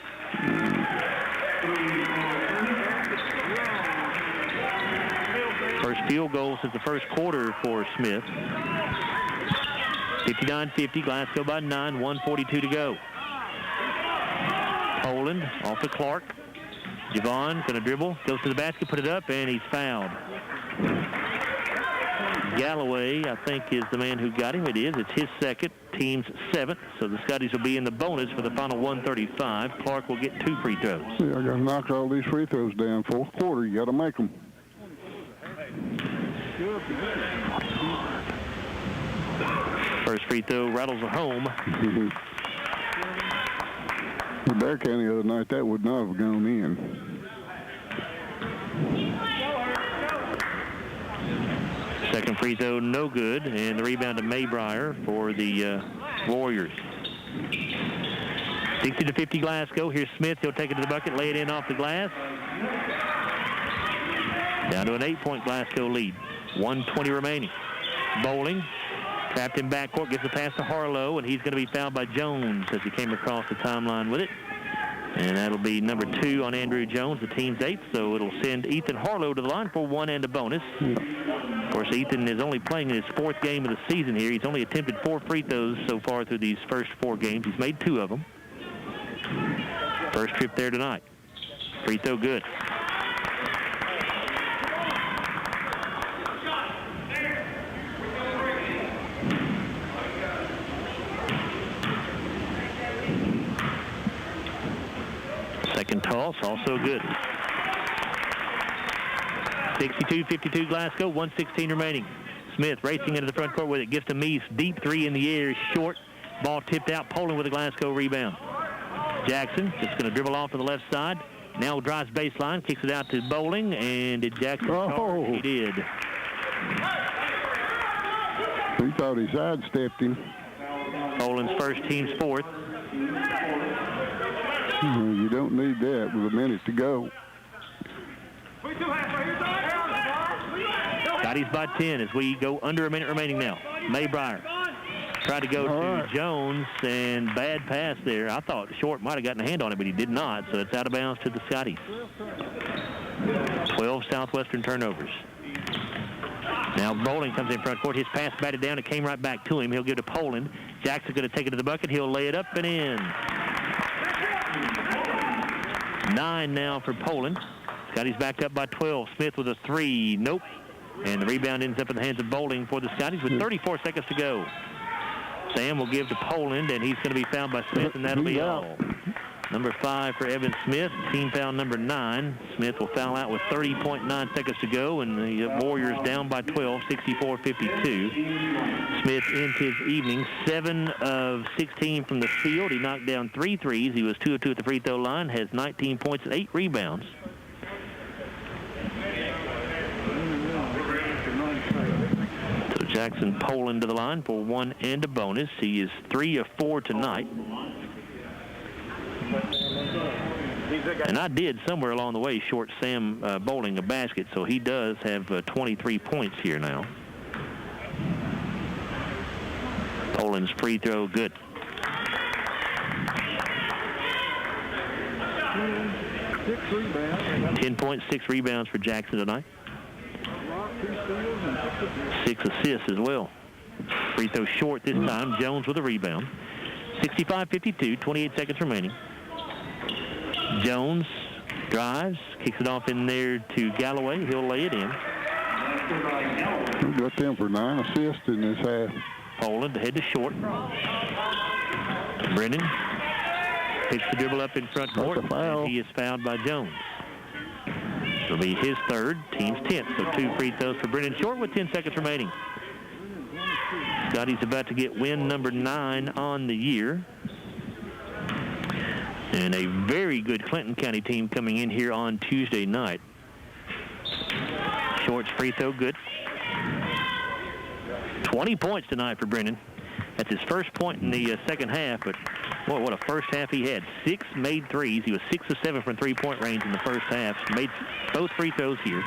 First field goal since the first quarter for Smith. 59-50, Glasgow by 9, 1:42 to go. Poland off to Clark. Javon going to dribble, goes to the basket, put it up, and he's fouled. Galloway, I think, is the man who got him. It is. It's his second, team's seventh. So the Scotties will be in the bonus for the final 135. Clark will get 2 free throws. Yeah, I got to knock all these free throws down. Fourth quarter, you got to make them. First free throw rattles it home. With Dare County the other night, that would not have gone in. Second free throw, no good, and the rebound to Maybrier for the Warriors. 60-50 Glasgow. Here's Smith. He'll take it to the bucket, lay it in off the glass. Down to an 8-point Glasgow lead. 1:20 remaining. Bowling, trapped in backcourt, gets the pass to Harlow, and he's going to be fouled by Jones as he came across the timeline with it. And that'll be number 2 on Andrew Jones, the team's 8th, so it'll send Ethan Harlow to the line for 1 and a bonus. Of course, Ethan is only playing in his 4th game of the season here. He's only attempted 4 free throws so far through these first 4 games. He's made 2 of them. First trip there tonight. Free throw good. Second toss, also good. 62-52 Glasgow, 1:16 remaining. Smith racing into the front court with it, gets to Meese, deep 3 in the air, short. Ball tipped out, Poland with a Glasgow rebound. Jackson just going to dribble off to the left side. Now drives baseline, kicks it out to Bowling, and did Jackson charge? He did. He thought he sidestepped him. Poland's first, team's 4th. You don't need that with a minute to go. Scotty's by 10 as we go under a minute remaining now. Maybrier tried to go to Jones, and bad pass there. I thought Short might have gotten a hand on it, but he did not, so it's out of bounds to the Scotties. 12 Southwestern turnovers. Now Bowling comes in front court. His pass batted down. It came right back to him. He'll give it to Poland. Jackson's going to take it to the bucket. He'll lay it up and in. 9 now for Poland. Scotty's back up by 12. Smith with a 3. Nope. And the rebound ends up in the hands of Bowling for the Scotties with 34 seconds to go. Sam will give to Poland, and he's going to be fouled by Smith, and that'll be all. Number 5 for Evan Smith, team foul number 9. Smith will foul out with 30.9 seconds to go, and the Warriors down by 12, 64-52. Smith ends his evening 7 of 16 from the field. He knocked down 3 threes. He was 2 of 2 at the free throw line, has 19 points and 8 rebounds. So Jackson Poland to the line for 1 and a bonus. He is 3 of 4 tonight. And I did somewhere along the way short Sam Bowling a basket, so he does have 23 points here now. Poland's free throw good. 10.6 rebounds for Jackson tonight. 6 assists as well. Free throw short this time. Jones with a rebound. 65-52, 28 seconds remaining. Jones drives, kicks it off in there to Galloway. He'll lay it in. We got them for 9 assists in this half. Poland to head to Short. Brennan picks the dribble up in front court, and he is fouled by Jones. It'll be his 3rd, team's 10th. So 2 free throws for Brennan Short with 10 seconds remaining. Scotty's about to get win number 9 on the year. And a very good Clinton County team coming in here on Tuesday night. Short's free throw good. 20 points tonight for Brennan. That's his first point in the second half, but boy, what a first half he had. 6 made threes. He was 6 of 7 from three-point range in the first half. Made both free throws here.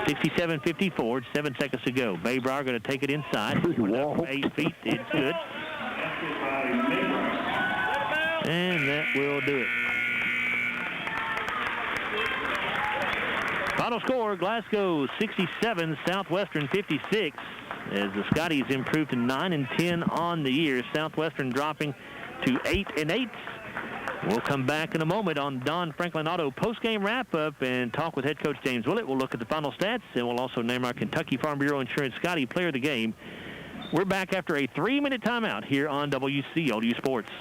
67-54, 7 seconds to go. Maybrier going to take it inside. 8 feet, it's good. And that will do it. Final score, Glasgow 67, Southwestern 56. As the Scotties improved to 9 and 10 on the year. Southwestern dropping to 8 and 8. We'll come back in a moment on Don Franklin Auto postgame wrap-up and talk with head coach James Willett. We'll look at the final stats, and we'll also name our Kentucky Farm Bureau Insurance Scottie Player of the Game. We're back after a 3-minute timeout here on WCLU Sports.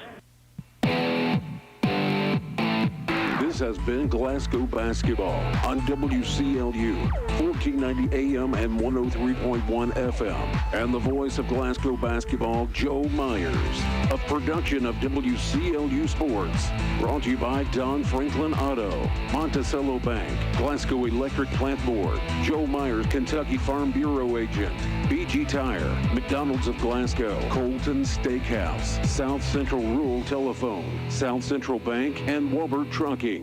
This has been Glasgow Basketball on WCLU, 1490 AM and 103.1 FM. And the voice of Glasgow Basketball, Joe Myers. A production of WCLU Sports. Brought to you by Don Franklin Auto, Monticello Bank, Glasgow Electric Plant Board, Joe Myers, Kentucky Farm Bureau Agent, BG Tire, McDonald's of Glasgow, Colton Steakhouse, South Central Rural Telephone, South Central Bank, and Walbert Trucking.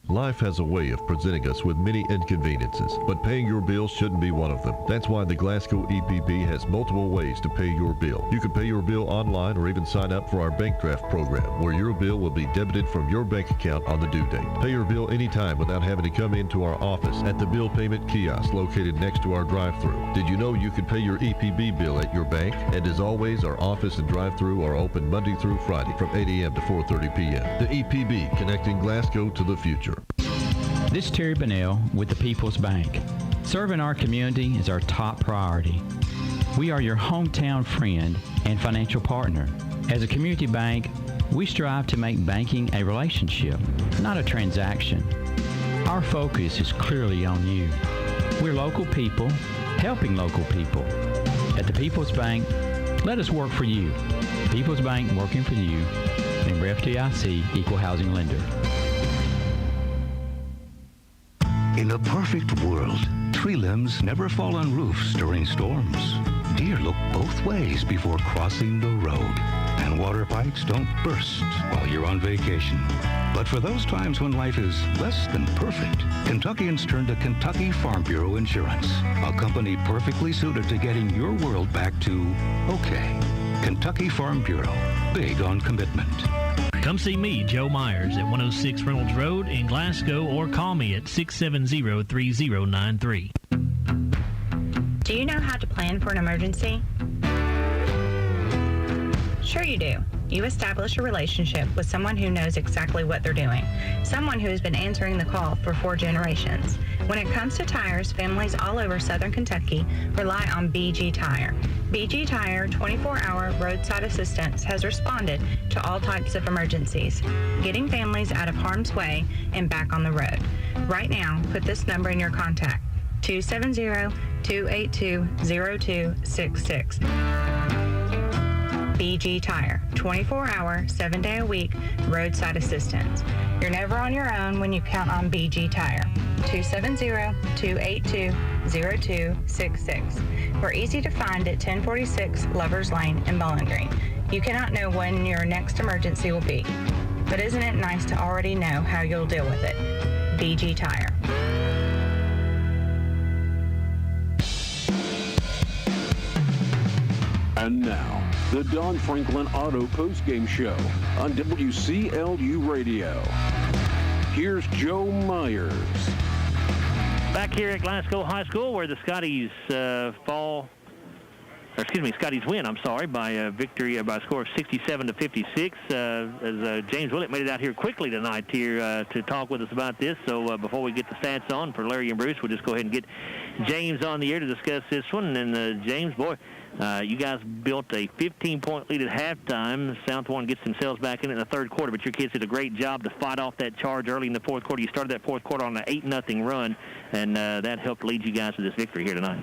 Life has a way of presenting us with many inconveniences, but paying your bills shouldn't be one of them. That's why the Glasgow EPB has multiple ways to pay your bill. You can pay your bill online or even sign up for our bank draft program, where your bill will be debited from your bank account on the due date. Pay your bill anytime without having to come into our office at the bill payment kiosk located next to our drive-thru. Did you know you could pay your EPB bill at your bank? And as always, our office and drive-thru are open Monday through Friday from 8 a.m. to 4:30 p.m. The EPB, connecting Glasgow to the future. This is Terry Bunnell with the People's Bank. Serving our community is our top priority. We are your hometown friend and financial partner. As a community bank, we strive to make banking a relationship, not a transaction. Our focus is clearly on you. We're local people, helping local people. At the People's Bank, let us work for you. People's Bank, working for you. Member FDIC, Equal Housing Lender. In a perfect world, tree limbs never fall on roofs during storms. Deer look both ways before crossing the road. And water pipes don't burst while you're on vacation. But for those times when life is less than perfect, Kentuckians turn to Kentucky Farm Bureau Insurance, a company perfectly suited to getting your world back to okay. Kentucky Farm Bureau, big on commitment. Come see me, Joe Myers, at 106 Reynolds Road in Glasgow, or call me at 670-3093. Do you know how to plan for an emergency? Sure you do. You establish a relationship with someone who knows exactly what they're doing, someone who has been answering the call for 4 generations. When it comes to tires, families all over southern Kentucky rely on BG Tire. BG Tire 24-hour roadside assistance has responded to all types of emergencies, getting families out of harm's way and back on the road. Right now, put this number in your contact, 270-282-0266. BG Tire, 24-hour, 7-day-a-week roadside assistance. You're never on your own when you count on BG Tire. 270-282-0266. We're easy to find at 1046 Lovers Lane in Bowling Green. You cannot know when your next emergency will be, but isn't it nice to already know how you'll deal with it? BG Tire. And now, the Don Franklin Auto Postgame Show on WCLU Radio. Here's Joe Myers. Back here at Glasgow High School, where the Scotties Scotties win, by a victory by a score of 67-56. As James Willett made it out here quickly tonight here to talk with us about this. So before we get the stats on for Larry and Bruce, we'll just go ahead and get James on the air to discuss this one. And James, boy, you guys built a 15-point lead at halftime. Southwestern gets themselves back in the third quarter, but your kids did a great job to fight off that charge early in the fourth quarter. You started that fourth quarter on an 8-0 run, and that helped lead you guys to this victory here tonight.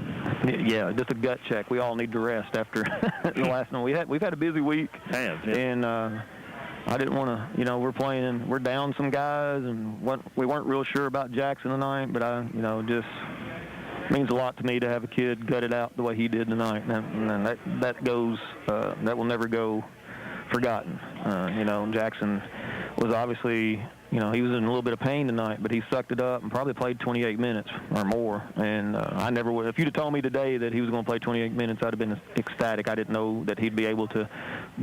Yeah, just a gut check. We all need to rest after the last one. We've had a busy week, and I didn't want to. We're down some guys, and we weren't real sure about Jackson tonight, but just means a lot to me to have a kid gut it out the way he did tonight, and that will never go forgotten. Jackson was obviously, he was in a little bit of pain tonight, but he sucked it up and probably played 28 minutes or more. And I never would. If you'd have told me today that he was going to play 28 minutes, I'd have been ecstatic. I didn't know that he'd be able to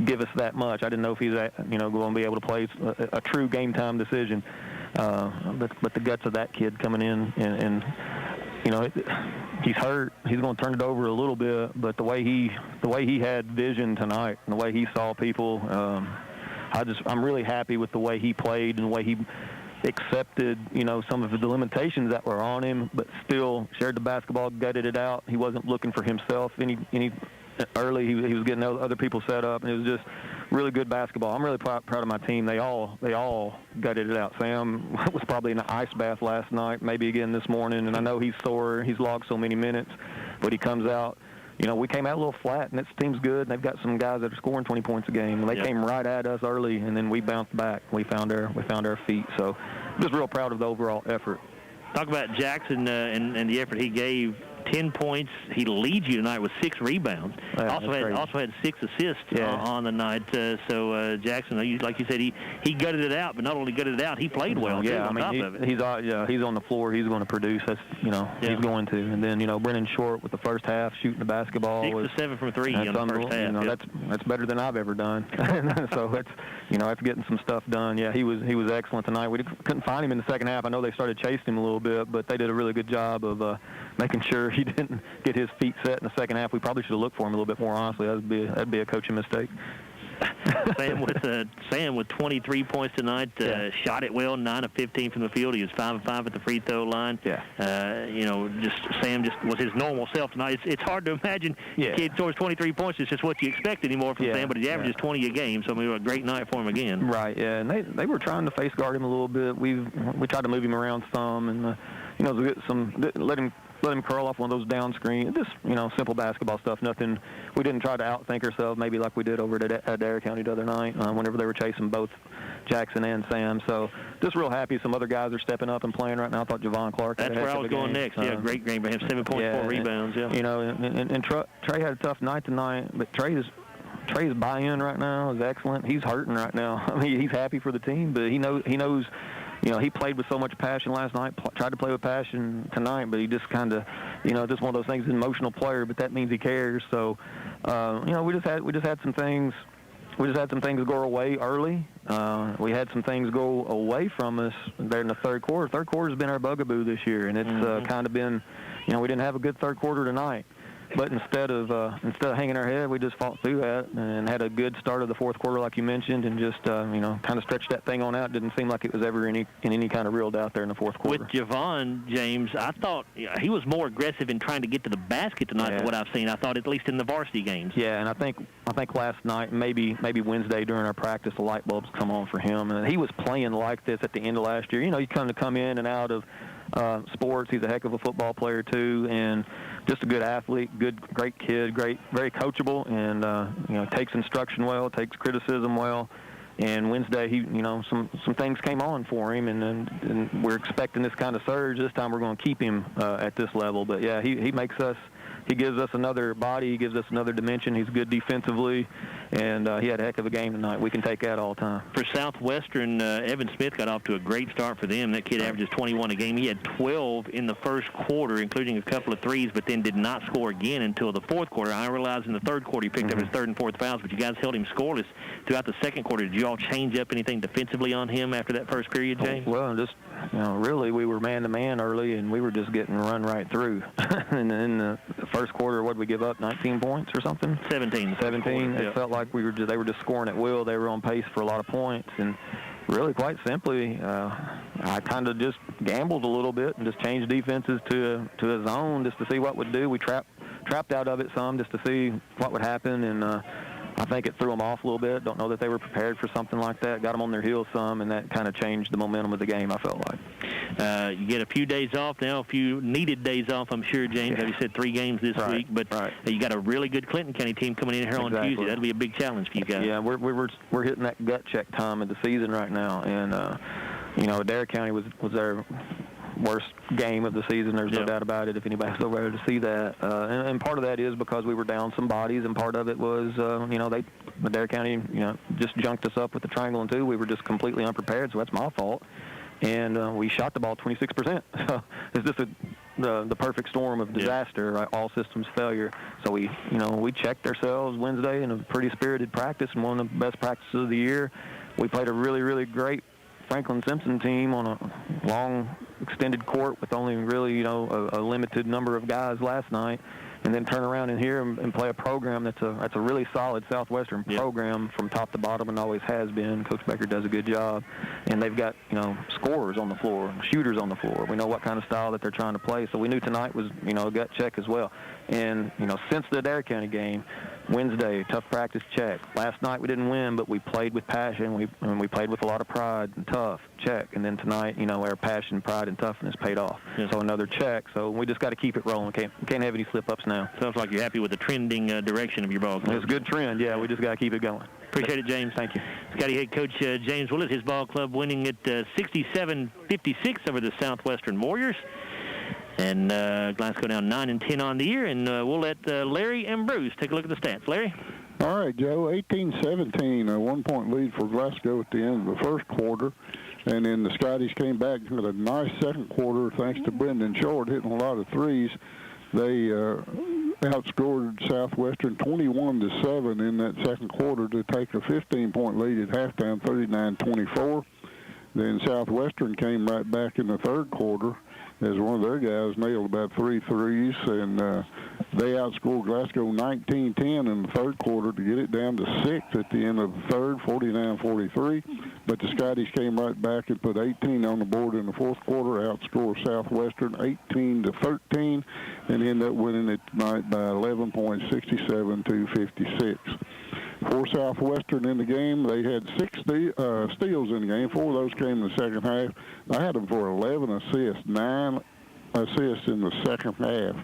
give us that much. I didn't know if he's, going to be able to play a true game time decision. But the guts of that kid coming in and he's hurt. He's going to turn it over a little bit, but the way he had vision tonight and the way he saw people, I'm really happy with the way he played and the way he accepted, some of the limitations that were on him, but still shared the basketball, gutted it out. He wasn't looking for himself any early. He was getting other people set up, and it was just really good basketball. I'm really proud of my team. They all gutted it out. Sam was probably in an ice bath last night, maybe again this morning, and I know he's sore. He's logged so many minutes, but he comes out. We came out a little flat, and this team's good. And they've got some guys that are scoring 20 points a game. And they came right at us early, and then we bounced back. We found our feet. So just real proud of the overall effort. Talk about Jackson and the effort he gave. 10 points. He leads you tonight with 6 rebounds. Yeah, also had 6 assists on the night. So Jackson, like you said, he gutted it out, but not only gutted it out, he played well. Yeah, too, he's on the floor. He's going to produce. That's he's going to. And then Brennan Short with the first half shooting the basketball. 6 to 7 from 3 in the first half. That's better than I've ever done. So that's getting some stuff done. Yeah, he was excellent tonight. We couldn't find him in the second half. I know they started chasing him a little bit, but they did a really good job of making sure he didn't get his feet set in the second half. We probably should have looked for him a little bit more, honestly. That'd be a coaching mistake. Sam with 23 points tonight, shot it well, 9 of 15 from the field. He was 5 of 5 at the free throw line. Yeah. Sam just was his normal self tonight. It's hard to imagine a kid scores 23 points. It's just what you expect anymore from Sam, but he averages 20 a game, so a great night for him again. Right, yeah, and they were trying to face guard him a little bit. We tried to move him around some, and let him curl off one of those down screens. Just, simple basketball stuff. Nothing. We didn't try to outthink ourselves, maybe like we did over at Adair County the other night whenever they were chasing both Jackson and Sam. So just real happy. Some other guys are stepping up and playing right now. I thouut Javon Clark had a heck of a game. That's where I was going next. Yeah, great game by him. 7 points, 4 rebounds. Yeah. And Trey had a tough night tonight, but Trey's buy-in right now is excellent. He's hurting right now. I mean, he's happy for the team, but he knows. He played with so much passion last night, tried to play with passion tonight, but he just kind of, just one of those things, he's an emotional player, but that means he cares. So, we just had some things. We just had some things go away early. We had some things go away from us there in the third quarter. Third quarter has been our bugaboo this year, and it's kind of been, we didn't have a good third quarter tonight. But instead of hanging our head, we just fought through that and had a good start of the fourth quarter, like you mentioned, and just kind of stretched that thing on out. Didn't seem like it was ever in any kind of real doubt there in the fourth quarter. With Javon, James, I thought he was more aggressive in trying to get to the basket tonight than what I've seen. I thought, at least in the varsity games. Yeah, and I think last night, maybe Wednesday during our practice, the light bulbs come on for him, and he was playing like this at the end of last year. You come in and out of sports. He's a heck of a football player too, and just a good athlete, great kid, very coachable, and takes instruction well, takes criticism well. And Wednesday, some things came on for him, and we're expecting this kind of surge. This time, we're going to keep him at this level. But yeah, he makes us. He gives us another body. He gives us another dimension. He's good defensively, and he had a heck of a game tonight. We can take that all the time. For Southwestern, Evan Smith got off to a great start for them. That kid averages 21 a game. He had 12 in the first quarter, including a couple of threes, but then did not score again until the fourth quarter. I realize in the third quarter he picked up his third and fourth fouls, but you guys held him scoreless throughout the second quarter. Did you all change up anything defensively on him after that first period, James? Well, just really we were man-to-man early, and we were just getting run right through. And in the first quarter, what did we give up, 19 points or something? 17. It felt like they were just scoring at will. They were on pace for a lot of points. And really, quite simply, I kind of just gambled a little bit and just changed defenses to a zone just to see what would do. We trapped out of it some just to see what would happen, and I think it threw them off a little bit. Don't know that they were prepared for something like that. Got them on their heels some, and that kind of changed the momentum of the game, I felt like. You get a few days off now, a few needed days off, I'm sure, James. Like you said, 3 games this week, but you got a really good Clinton County team coming in here on Tuesday. That'll be a big challenge for you guys. Yeah, we're hitting that gut check time of the season right now, and Adair County was their worst game of the season. There's no doubt about it if anybody's over there to see that. And part of that is because we were down some bodies, and part of it was, Adair County, just junked us up with the triangle and 2. We were just completely unprepared, so that's my fault. And we shot the ball 26%. So it's just the perfect storm of disaster, right? All systems failure. So we checked ourselves Wednesday in a pretty spirited practice, and one of the best practices of the year. We played a really, really great Franklin Simpson team on a long extended court with only really, a limited number of guys last night. and then turn around in here and play a program that's a really solid Southwestern program from top to bottom and always has been. Coach Baker does a good job, and they've got scorers on the floor, shooters on the floor. We know what kind of style that they're trying to play, so we knew tonight was a gut check as well. And since the Adair County game, Wednesday, tough practice check. Last night we didn't win, but we played with passion. We played with a lot of pride and tough, check. And then tonight, our passion, pride, and toughness paid off. Yeah. So another check. So we just got to keep it rolling. Can't have any slip-ups now. Sounds like you're happy with the trending direction of your ball club. It's a good trend, yeah. We just got to keep it going. Appreciate it, James. Thank you. Scottie head coach James Willett, his ball club winning at 67-56 over the Southwestern Warriors. And Glasgow now 9-10 on the year, and we'll let Larry and Bruce take a look at the stats. Larry? All right, Joe, 18-17, a 1-point lead for Glasgow at the end of the first quarter. And then the Scotties came back with a nice second quarter thanks to Brendan Short hitting a lot of threes. They outscored Southwestern 21-7 in that second quarter to take a 15-point lead at halftime, 39-24. Then Southwestern came right back in the third quarter as one of their guys nailed about 3 threes, and they outscored Glasgow 19-10 in the third quarter to get it down to 6 at the end of the third, 49-43. But the Scotties came right back and put 18 on the board in the fourth quarter, outscored Southwestern 18-13, and ended up winning it tonight by 11 points, 67-56. For Southwestern in the game, they had 6 steals in the game. 4 of those came in the second half. I had them for 11 assists, 9 assists in the second half.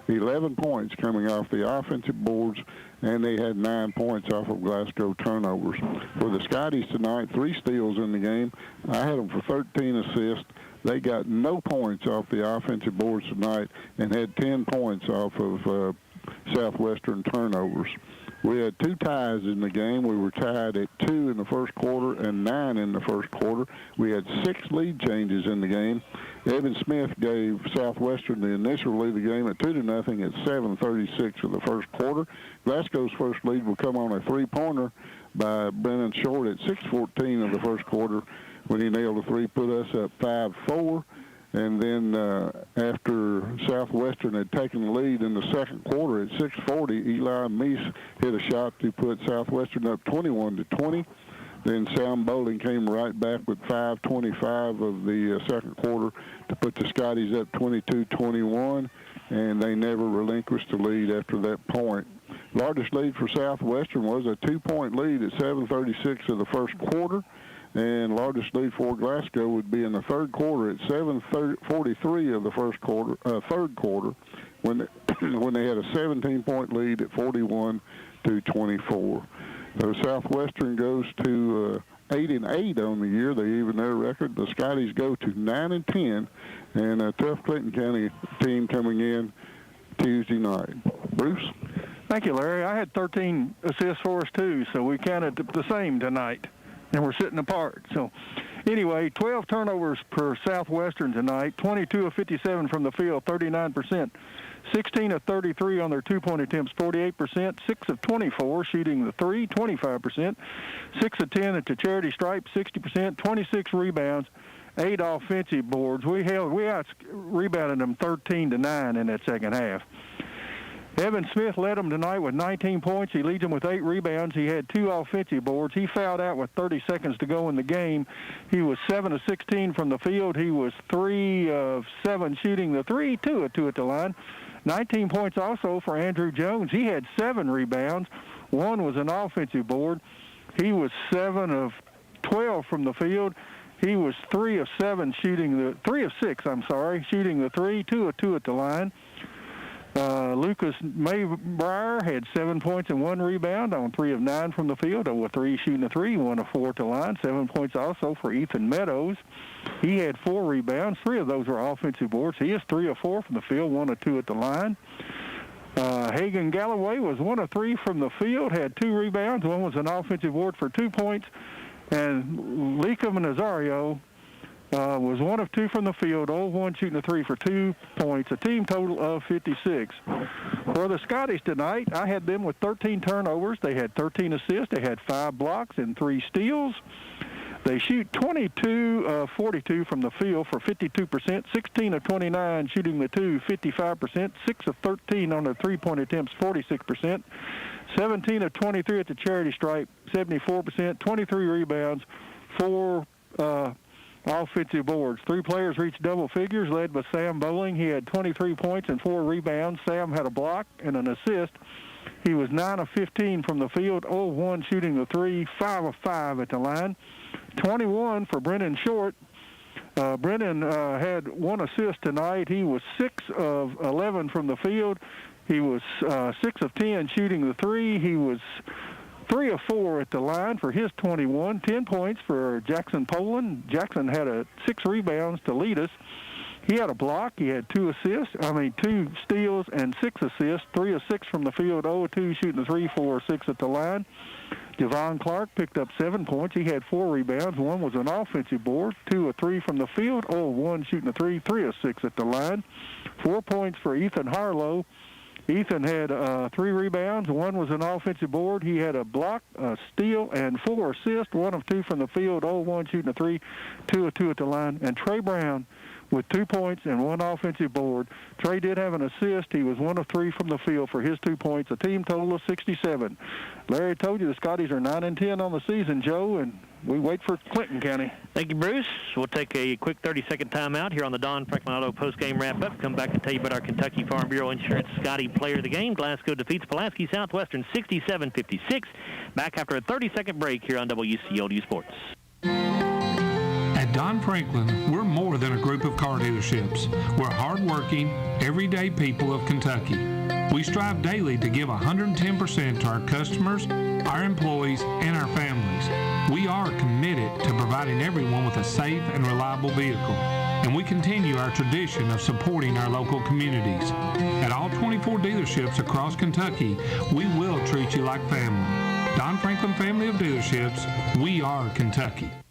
11 points coming off the offensive boards, and they had 9 points off of Glasgow turnovers. For the Scotties tonight, 3 steals in the game. I had them for 13 assists. They got no points off the offensive boards tonight and had 10 points off of Southwestern turnovers. We had 2 ties in the game. We were tied at 2 in the first quarter and 9 in the first quarter. We had 6 lead changes in the game. Evan Smith gave Southwestern the initial lead of the game at 2-0 at 7:36 of the first quarter. Glasgow's first lead will come on a 3-pointer by Brennan Short at 6:14 of the first quarter when he nailed a 3, put us up 5-4. And then after Southwestern had taken the lead in the second quarter at 6:40, Eli Meese hit a shot to put Southwestern up 21-20. Then Sam Bowling came right back with 5:25 of the second quarter to put the Scotties up 22-21, and they never relinquished the lead after that point. Largest lead for Southwestern was a 2-point lead at 7:36 of the first quarter. And largest lead for Glasgow would be in the third quarter at 7:43 of the third quarter, when they had a 17-point lead at 41-24. So Southwestern goes to 8-8 on the year. They even their record. The Scotties go to 9-10, and a tough Clinton County team coming in Tuesday night. Bruce? Thank you, Larry. I had 13 assists for us too, so we counted the same tonight. And we're sitting apart. So, anyway, 12 turnovers per Southwestern tonight, 22 of 57 from the field, 39%. 16 of 33 on their 2-point attempts, 48%. 6 of 24 shooting the 3, 25%. 6 of 10 at the charity stripe, 60%. 26 rebounds, 8 offensive boards. We out-rebounded them 13-9 in that second half. Evan Smith led them tonight with 19 points. He leads them with 8 rebounds. He had 2 offensive boards. He fouled out with 30 seconds to go in the game. He was 7 of 16 from the field. He was 3 of 7 shooting the 3, 2 of 2 at the line. 19 points also for Andrew Jones. He had 7 rebounds. 1 was an offensive board. He was 7 of 12 from the field. He was 3 of 6 shooting the 3, 2 of 2 at the line. Lucas Maybrier had 7 points and 1 rebound on 3 of 9 from the field, with 3 shooting the 3, 1 of 4 at the line. 7 points also for Ethan Meadows. He had 4 rebounds. 3 of those were offensive boards. He is 3 of 4 from the field, 1 of 2 at the line. Hagan Galloway was 1 of 3 from the field, had 2 rebounds. 1 was an offensive board for 2 points. And Lika Nazario was 1 of 2 from the field, 0 of 1 shooting the 3 for 2 points, a team total of 56. For the Scotties tonight, I had them with 13 turnovers. They had 13 assists. They had 5 blocks and 3 steals. They shoot 22 of 42 from the field for 52%, 16 of 29 shooting the two, 55%, 6 of 13 on their three-point attempts, 46%, 17 of 23 at the charity stripe, 74%, 23 rebounds, 4 offensive boards. 3 players reached double figures, led by Sam Bowling. He had 23 points and 4 rebounds. Sam had a block and an assist. He was 9 of 15 from the field, 0 of 1 shooting the 3, 5 of 5 at the line. 21 for Brennan Short. Brennan had 1 assist tonight. He was 6 of 11 from the field. He was 6 of 10 shooting the 3. He was 3 of 4 at the line for his 21. 10 points for Jackson Poland. Jackson had 6 rebounds to lead us. He had a block. He had 2 steals and 6 assists. 3 of 6 from the field, 0 of 2 shooting the 3, 4 of 6 at the line. Javon Clark picked up 7 points. He had 4 rebounds. 1 was an offensive board. 2 of 3 from the field, 0 of 1 shooting the 3, 3 of 6 at the line. 4 points for Ethan Harlow. Ethan had 3 rebounds. 1 was an offensive board. He had a block, a steal, and 4 assists. 1 of 2 from the field, 0 of 1 shooting the 3, 2 of 2 at the line. And Trey Brown with 2 points and 1 offensive board. Trey did have an assist. He was 1 of 3 from the field for his 2 points, a team total of 67. Larry told you the Scotties are 9-10 on the season, Joe, and we wait for Clinton County. Thank you, Bruce. We'll take a quick 30-second timeout here on the Don Franklin Auto post-game wrap-up. Come back to tell you about our Kentucky Farm Bureau Insurance Scottie player of the game. Glasgow defeats Pulaski Southwestern 67-56. Back after a 30-second break here on WCLU Sports. At Don Franklin, we're more than a group of car dealerships. We're hardworking, everyday people of Kentucky. We strive daily to give 110% to our customers, our employees, and our families. We are committed to providing everyone with a safe and reliable vehicle, and we continue our tradition of supporting our local communities. At all 24 dealerships across Kentucky, we will treat you like family. Don Franklin Family of Dealerships, we are Kentucky.